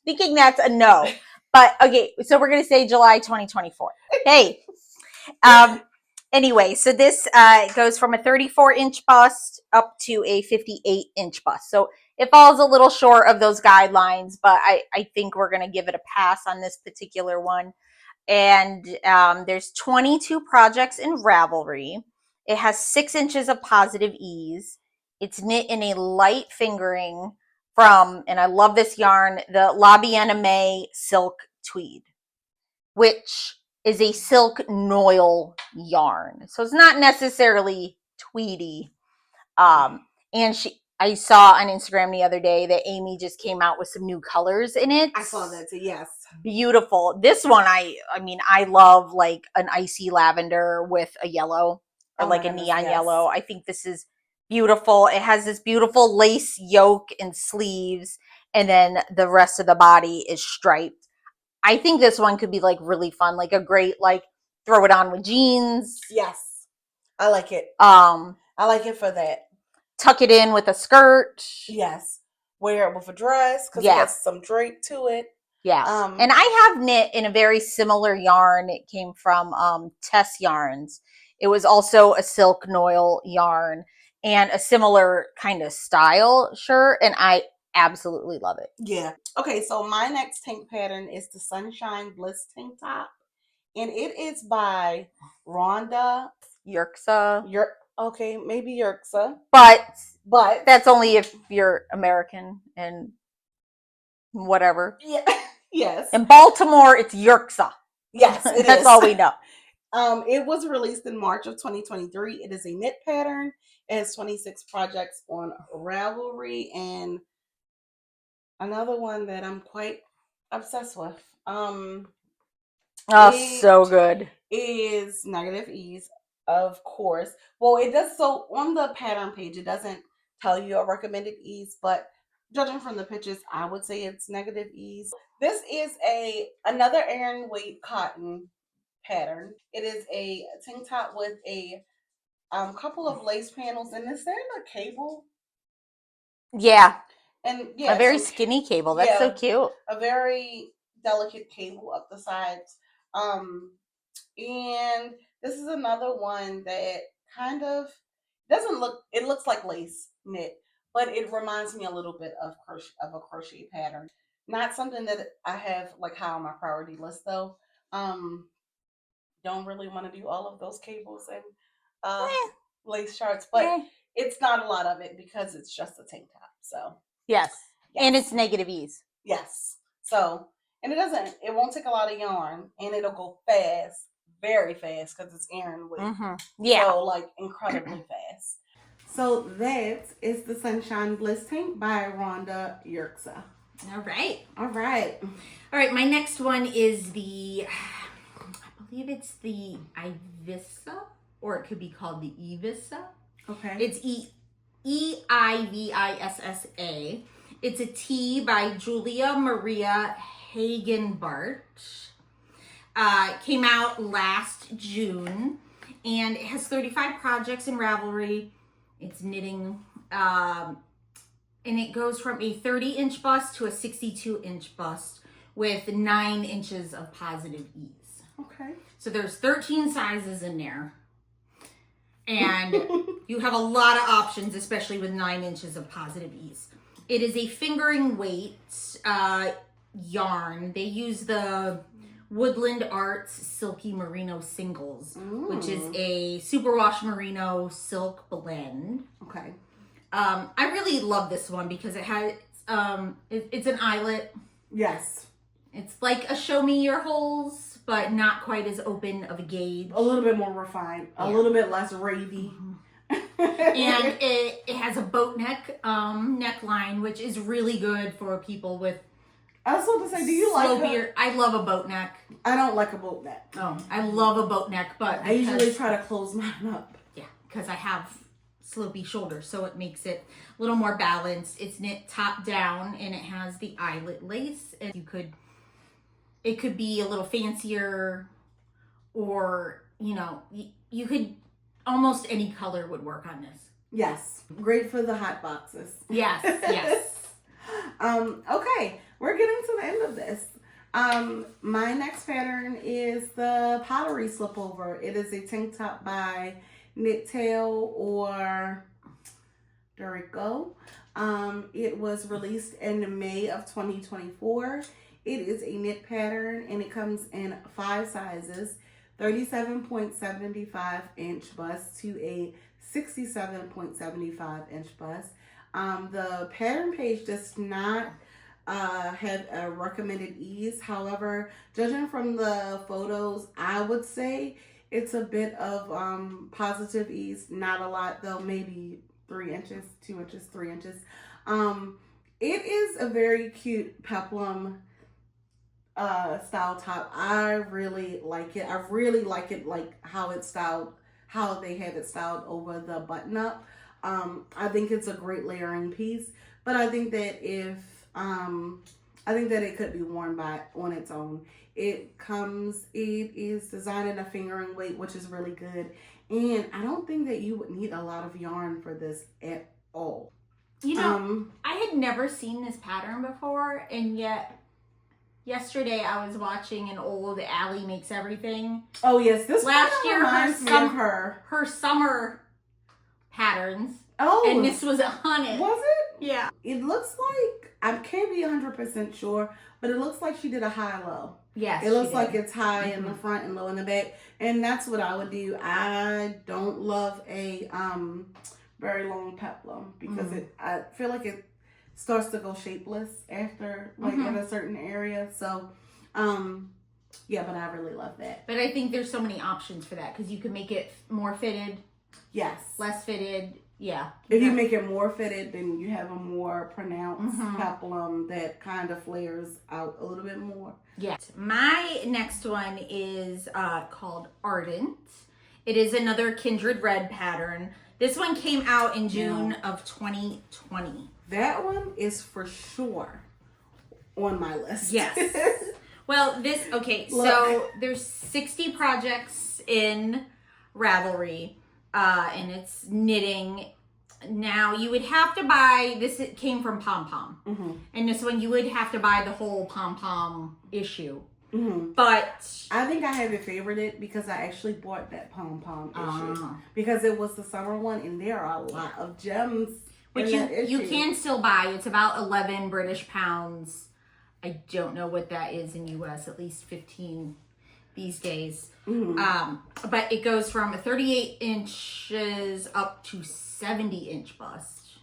Thinking that's a no. But okay, so we're going to say July 2024. Hey. Anyway, so this goes from a 34-inch bust up to a 58-inch bust. So it falls a little short of those guidelines, but I think we're going to give it a pass on this particular one. And there's 22 projects in Ravelry. It has 6 inches of positive ease. It's knit in a light fingering from, and I love this yarn, the La Bien-Aimée Silk Tweed, which is a silk noil yarn. So it's not necessarily tweedy. And I saw on Instagram the other day that Amy just came out with some new colors in it. I saw that too, yes. Beautiful. This one, I mean, I love like an icy lavender with a yellow or like a neon yellow. I think this is beautiful. It has this beautiful lace yoke and sleeves, and then the rest of the body is striped. I think this one could be like really fun, like a great like throw it on with jeans. Yes, I like it. I like it for that. Tuck it in with a skirt. Yes, wear it with a dress because it has some drape to it. Yeah, and I have knit in a very similar yarn. It came from Tess Yarns. It was also a silk noil yarn and a similar kind of style shirt, and I absolutely love it. Yeah. Okay, so my next tank pattern is the Sunshine Bliss tank top, and it is by Rhonda Yerxa. Okay, maybe Yerxa, but that's only if you're American and whatever. Yeah. Yes. In Baltimore, it's Yerxa. Yes, that's all we know. It was released in March of 2023. It is a knit pattern. It has 26 projects on Ravelry, and another one that I'm quite obsessed with. So good. Is Negative Ease, of course. Well, it does, so on the pattern page, it doesn't tell you a recommended ease, but judging from the pictures, I would say it's Negative Ease. This is another Aran weight cotton pattern. It is a tank top with a couple of lace panels, and is there a cable? Yeah. And yeah, a very skinny cable. That's so cute. A very delicate cable up the sides. And this is another one that kind of doesn't look, it looks like lace knit, but it reminds me a little bit of a crochet pattern. Not something that I have like high on my priority list though. Don't really want to do all of those cables and lace charts, but it's not a lot of it because it's just a tank top. So yes. And it's Negative Ease. Yes. So, and it won't take a lot of yarn, and it'll go fast, very fast, because it's Aran weight. Yeah. So, like, incredibly fast. So, that is the Sunshine Bliss tank by Rhonda Yerxa. All right. All right. All right. My next one is I believe it's the Ivissa, or it could be called the Evissa. Okay. It's Eivissa. It's a tee by Julia Maria Hagenbart. Came out last June, and it has 35 projects in Ravelry. It's knitting, and it goes from a 30-inch bust to a 62-inch bust with 9 inches of positive ease. Okay. So there's 13 sizes in there. And you have a lot of options, especially with 9 inches of positive ease. It is a fingering weight yarn. They use the Woodland Arts Silky Merino Singles, which is a superwash merino silk blend. Okay. I really love this one because it has it's an eyelet. Yes. It's like a show me your holes, but not quite as open of a gauge. A little bit more refined. A little bit less ravey. And it has a boat neck neckline, which is really good for people with. I was about to say, do you like beard? I love a boat neck. I don't like a boat neck. Oh, I love a boat neck, but I usually try to close mine up. Yeah, because I have slopey shoulders, so it makes it a little more balanced. It's knit top down, and it has the eyelet lace, and it could be a little fancier, or you could almost any color would work on this. Yes, great for the hot boxes. Yes, yes. Okay, we're getting to the end of this. My next pattern is the pottery slipover. It is a tank top by Knit Tail or Dorico. It was released in May of 2024. It is a knit pattern and it comes in 5 sizes, 37.75 inch bust to a 67.75 inch bust. The pattern page does not have a recommended ease. However, judging from the photos, I would say it's a bit of positive ease. Not a lot though, maybe 3 inches, 2 inches, 3 inches. It is a very cute peplum style top. I really like it. I really like it, like how it's styled, how they have it styled over the button up. I think it's a great layering piece, but I think that it could be worn on its own. It is designed in a fingering weight, which is really good. And I don't think that you would need a lot of yarn for this at all. You know, I had never seen this pattern before, and yet yesterday I was watching an old Allie Makes Everything. Oh yes, this last year her summer patterns. Oh, and this was on it. Was it? Yeah. It looks like, I can't be 100% sure, but it looks like she did a high-low. Yes, it looks like it's high in the front and low in the back, and that's what I would do. I don't love a very long peplum because I feel like it starts to go shapeless after like in a certain area. So yeah, but I really love that. But I think there's so many options for that because you can make it more fitted, yes, less fitted. Yeah. If you make it more fitted, then you have a more pronounced peplum that kind of flares out a little bit more. Yes. My next one is called Ardent. It is another Kindred Red pattern. This one came out in June of 2020. That one is for sure on my list. Yes. Well, so there's 60 projects in Ravelry. And it's knitting. Now you would have to buy this. It came from Pom Pom, and this one you would have to buy the whole Pom Pom issue. But I think I have it favorited because I actually bought that Pom Pom issue because it was the summer one, and there are a lot of gems. Which you can still buy. It's about 11 British pounds. I don't know what that is in US. At least 15. These days. But it goes from 38 inches up to 70 inch bust.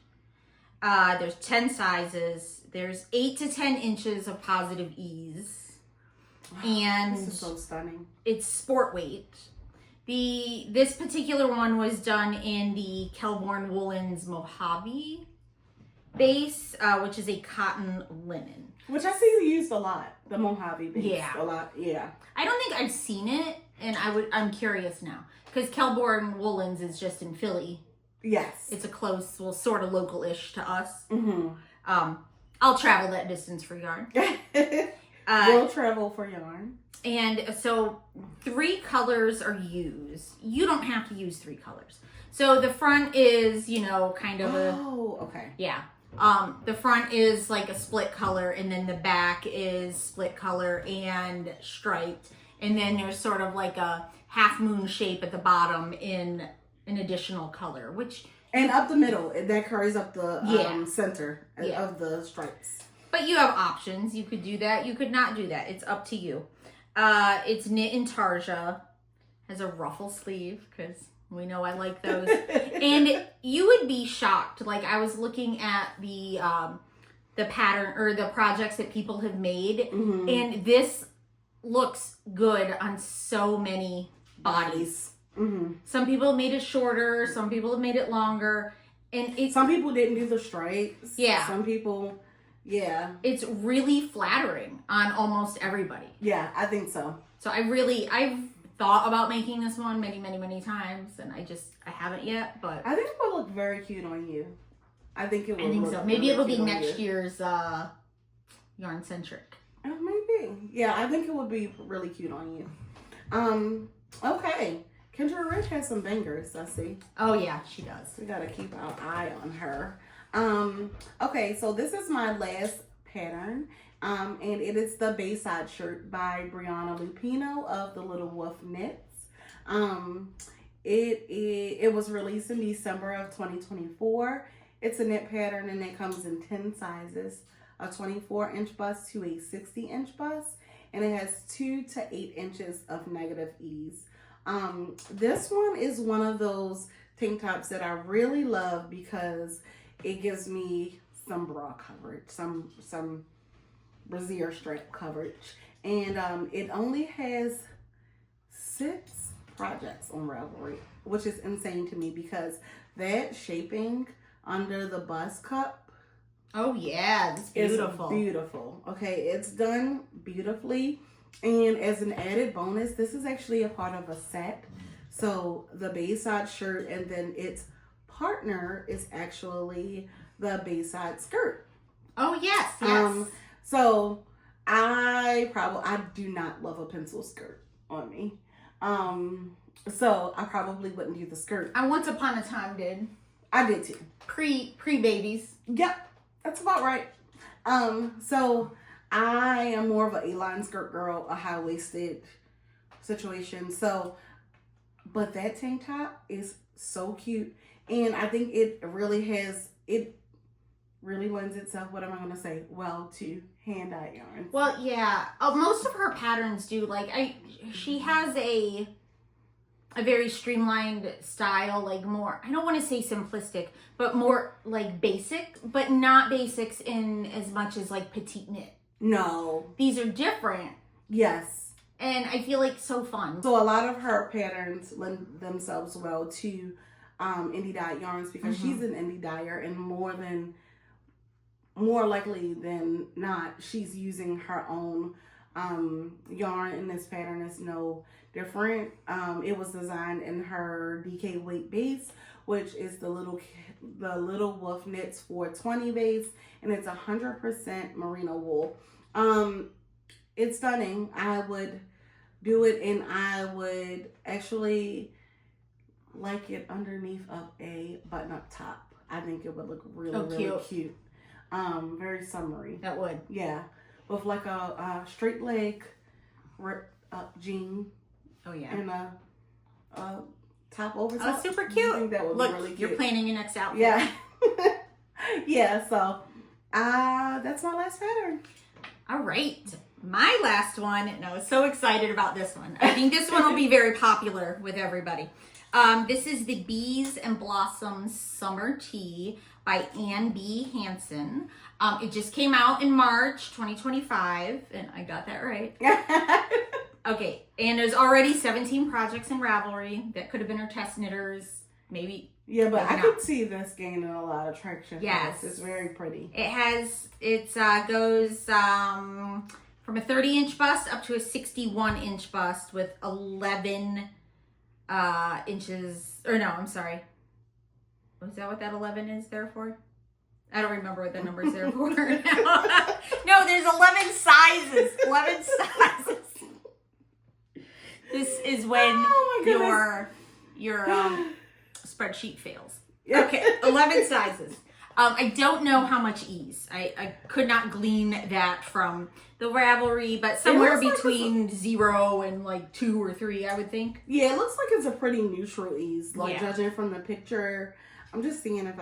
There's 10 sizes. There's 8 to 10 inches of positive ease. And this is so stunning. It's sport weight. This particular one was done in the Kelborn Woolens Mojave base, which is a cotton linen. Which I see you used a lot. The Mojave base. A lot. Yeah. I don't think I've seen it, and I'm curious now because Kelborn Woolens is just in Philly. Yes, it's a close, well, sort of local-ish to us. I'll travel that distance for yarn. We'll travel for yarn. And so 3 colors are used. You don't have to use 3 colors. So the front is, kind of okay. Yeah. The front is like a split color, and then the back is split color and striped, and then there's sort of like a half moon shape at the bottom in an additional color, and up the middle that carries up the center of the stripes. But you have options. You could do that. You could not do that. It's up to you. It's knit in Tarja. Has a ruffle sleeve because we know I like those. And you would be shocked. Like I was looking at the pattern or the projects that people have made, and this looks good on so many bodies. Some people have made it shorter. Some people have made it longer. And some people didn't do the stripes. Yeah. Some people, yeah. It's really flattering on almost everybody. Yeah, I think so. So I've thought about making this one many, many, many times, and I haven't yet, but I think it will look very cute on you. I think so. Maybe it'll be next year's Yarncentric. Maybe. Yeah, I think it would be really cute on you. Okay. Kendra Rich has some bangers, I see. Oh yeah, she does. We gotta keep our eye on her. Okay, so this is my last pattern. And it is the Bayside shirt by Brianna Lupino of the Little Wolf Knits. It was released in December of 2024. It's a knit pattern and it comes in 10 sizes, a 24-inch bust to a 60-inch bust, and it has 2 to 8 inches of negative ease. This one is one of those tank tops that I really love because it gives me some bra coverage, some brassiere strap coverage, and it only has 6 projects on Ravelry, which is insane to me because that shaping under the bust cup, oh yeah, it's beautiful. It's beautiful. Okay, it's done beautifully, and as an added bonus, this is actually a part of a set. So the Bayside shirt and then its partner is actually the Bayside skirt. Oh yes, yes. So I do not love a pencil skirt on me. So I probably wouldn't do the skirt. I once upon a time did. I did too. Pre babies. Yep, that's about right. So I am more of an A-line skirt girl, a high-waisted situation. So, but that tank top is so cute, and I think it really lends itself, what am I going to say, well, to hand-dyed yarns. Well, yeah. Most of her patterns do. Like, she has a very streamlined style, like more, I don't want to say simplistic, but more like basic, but not basics in as much as like petite knit. No. These are different. Yes. And I feel like so fun. So a lot of her patterns lend themselves well to indie dyed yarns because she's an indie dyer, and more likely than not, she's using her own yarn, and this pattern is no different. It was designed in her DK weight base, which is the Little Wolf Knits 420 base, and it's 100% merino wool. It's stunning. I would do it, and I would actually like it underneath of a button-up top. I think it would look really cute. Very summery. That would. Yeah. With like a straight leg jean. Oh yeah. And a top over top. Oh, super cute. I think that would look, be really cute. You're planning your next outfit. Yeah. Yeah, so that's my last pattern. All right. My last one, and I was so excited about this one. I think this one will be very popular with everybody. This is the Bees and Blossoms Summer Tea by Ann B. Hansen. It just came out in March 2025, and I got that right. Okay, and there's already 17 projects in Ravelry that could have been her test knitters, maybe. Yeah, but maybe I not. could see this gaining a lot of traction. Yes. It's very pretty. It goes from a 30-inch bust up to a 61-inch bust with 11 inches, or no, I'm sorry. Was that what that 11 is there for? I don't remember what the number is there for. No, there's 11 sizes. 11 sizes. This is when your spreadsheet fails. Okay, 11 sizes. I don't know how much ease. I could not glean that from the Ravelry, but somewhere between 0 and like 2 or 3, I would think. Yeah, it looks like it's a pretty neutral ease. Like, Yeah. judging from the picture, I'm just seeing if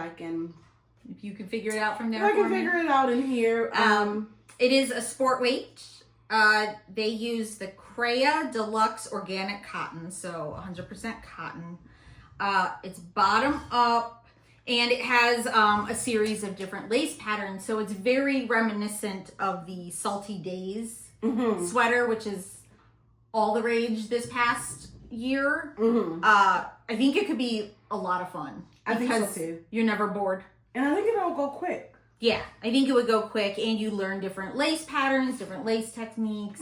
you can figure it out from there. I can figure it out in here. It is a sport weight. They use the Crochet Deluxe Organic Cotton, so 100% cotton. It's bottom up, and it has a series of different lace patterns, so it's very reminiscent of the Salty Days sweater, which is all the rage this past year. I think it could be a lot of fun. I think so too. You're never bored. And I think it'll go quick. Yeah, I think it would go quick, and you learn different lace patterns, different lace techniques.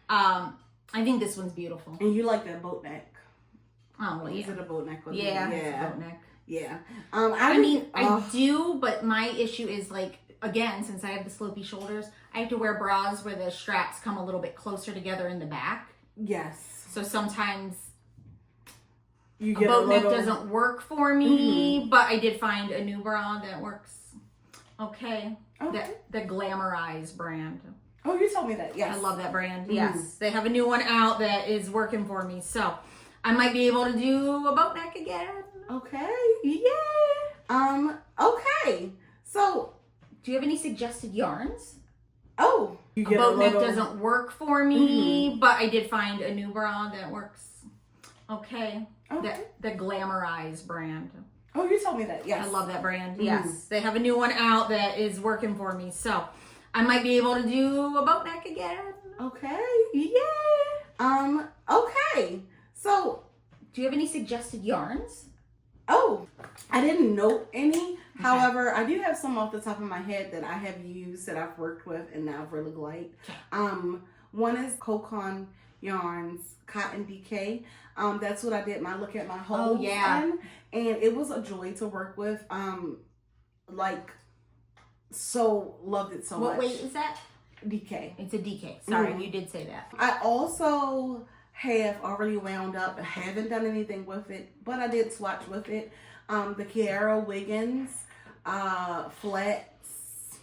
I think this one's beautiful. And you like that boat neck. Oh, yeah. Is it a boat neck? Yeah, it's a boat neck. Yeah. I do, but my issue is, like, again, since I have the slopey shoulders, I have to wear bras where the straps come a little bit closer together in the back. Yes. So sometimes You a get boat a neck little... doesn't work for me, but I did find a new bra that works okay. The Glamorize brand. Oh, you told me that. Yes. I love that brand. Yes. They have a new one out that is working for me. So I might be able to do a boat neck again. Okay. Yeah. Okay. So, do you have any suggested yarns? oh, you A get boat a neck little... doesn't work for me, but I did find a new bra that works okay. The Glamorize brand. Oh, you told me that. Yes. I love that brand. Yes. They have a new one out that is working for me. So I might be able to do a boat neck again. Okay. Yeah. Okay. So, do you have any suggested yarns? oh, I didn't note any. However, I do have some off the top of my head that I have used that I've worked with and that I've really liked. One is Cocon Yarns Cotton DK. That's what I did my look at my holes in, and it was a joy to work with. Like, so loved it so much. What weight is that? DK. It's a DK. Sorry, you did say that. I also have already wound up. I haven't done anything with it, but I did swatch with it. The Kiara Wiggins flats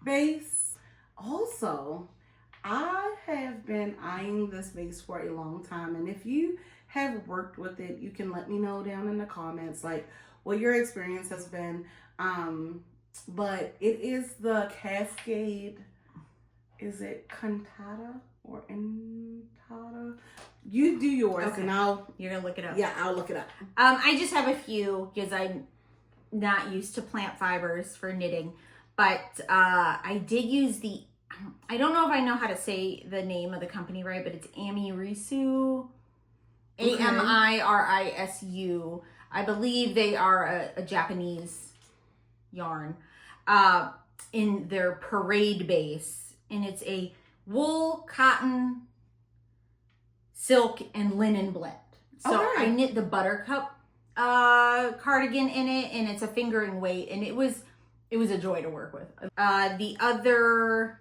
base. Also, I have been eyeing this base for a long time, and if you have worked with it, you can let me know down in the comments, like, what your experience has been. But it is the Cascade. Is it Cantata or Entata? You do yours, and You're gonna look it up. Yeah, I'll look it up. I just have a few because I'm not used to plant fibers for knitting, but I did use the. I don't know if I know how to say the name of the company right, but it's Amirisu, Amirisu. I believe they are a Japanese yarn in their Parade base, and it's a wool, cotton, silk, and linen blend. So I knit the Buttercup cardigan in it, and it's a fingering weight, and it was a joy to work with. The other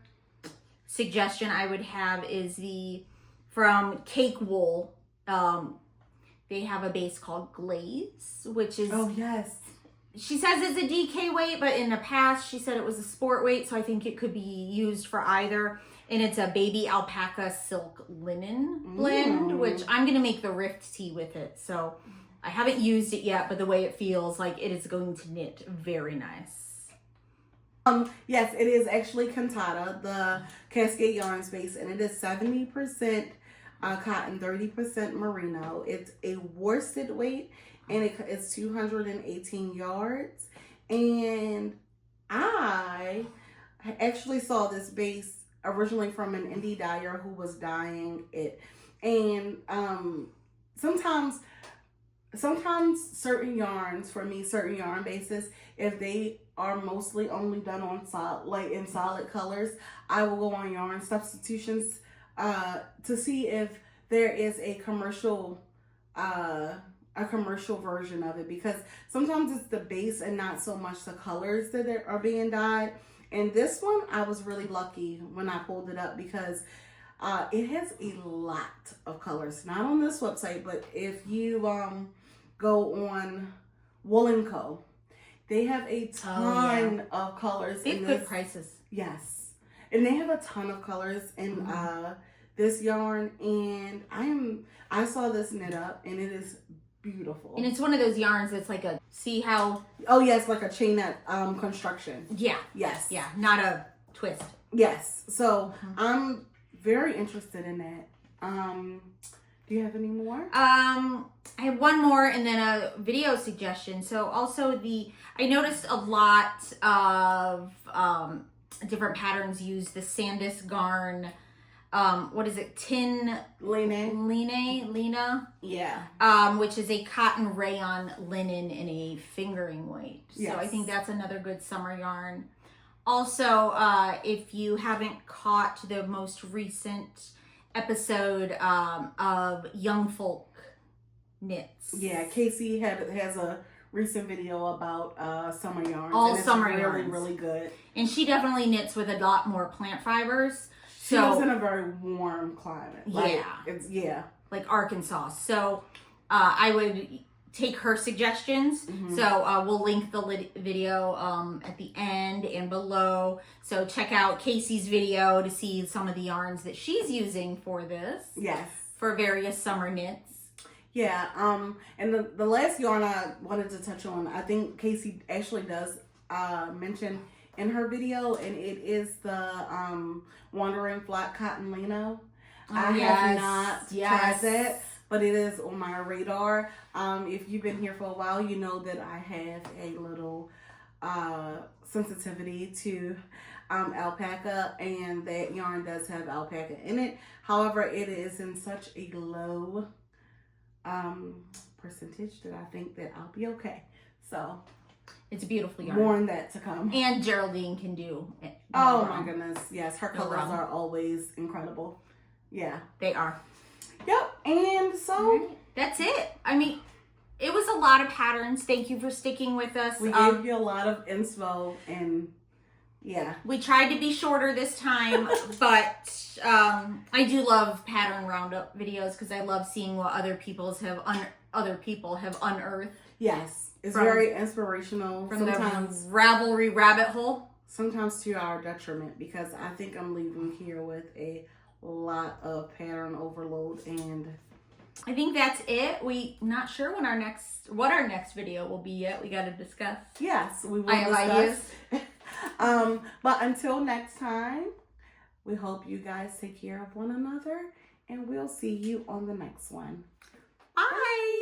suggestion I would have is from Cake Wool. They have a base called Glaze, which is... Oh, yes. She says it's a DK weight, but in the past she said it was a sport weight, so I think it could be used for either. And it's a baby alpaca silk linen blend, which I'm going to make the Rift tee with it. So I haven't used it yet, but the way it feels, like it is going to knit very nice. Yes, it is actually Cantata, the Cascade Yarn Space, and it is 70% cotton, 30% merino. It's a worsted weight, and it's 218 yards. And I actually saw this base originally from an indie dyer who was dyeing it. And sometimes certain yarns, for me, certain yarn bases, if they are mostly only done on solid colors, I will go on yarn substitutions to see if there is a commercial version of it, because sometimes it's the base and not so much the colors that are being dyed. And this one, I was really lucky when I pulled it up, because it has a lot of colors. Not on this website, but if you go on Wool & Co., they have a ton of colors. They have good prices. Yes. And they have a ton of colors in this yarn. And I saw this knit up, and it is beautiful. And it's one of those yarns that's like a, see how... Oh, yes, like a chainette construction. Yeah. Yes. Yeah, not a twist. Yes. So I'm very interested in that. Do you have any more? I have one more and then a video suggestion. So also I noticed a lot of different patterns use the Sandus Garn, what is it? Lena? Yeah. Which is a cotton rayon linen in a fingering weight. Yes. So I think that's another good summer yarn. Also, if you haven't caught the most recent episode of Young Folk Knits. Yeah, Casey has a recent video about summer yarns. All and it's summer really, yarns. really good. And she definitely knits with a lot more plant fibers. She lives in a very warm climate. Yeah. It's like Arkansas. So I would take her suggestions. Mhm. So we'll link the video at the end and below. So check out Casey's video to see some of the yarns that she's using for this. Yes. For various summer knits. Yeah, and the last yarn I wanted to touch on, I think Casey actually does mention in her video, and it is the Wandering Flock Cotton Lino. I have not tried that, but it is on my radar. If you've been here for a while, you know that I have a little sensitivity to alpaca, and that yarn does have alpaca in it. However, it is in such a low percentage that I think that I'll be okay. So it's a beautiful yarn. More on that to come. And Geraldine can do it. Oh my goodness, yes, her colors are always incredible. Yeah, they are. Yep. And so that's it. I mean, it was a lot of patterns. Thank you for sticking with us. We gave you a lot of inspo, and yeah, we tried to be shorter this time, but I do love pattern roundup videos because I love seeing what other people have unearthed. Yes, it's very inspirational. From sometimes the Ravelry rabbit hole. Sometimes to our detriment, because I think I'm leaving here with a lot of pattern overload, and I think that's it. We not sure when our next video will be yet. We got to discuss. Yes, we will I have discuss. ideas. But until next time, we hope you guys take care of one another, and we'll see you on the next one. Bye.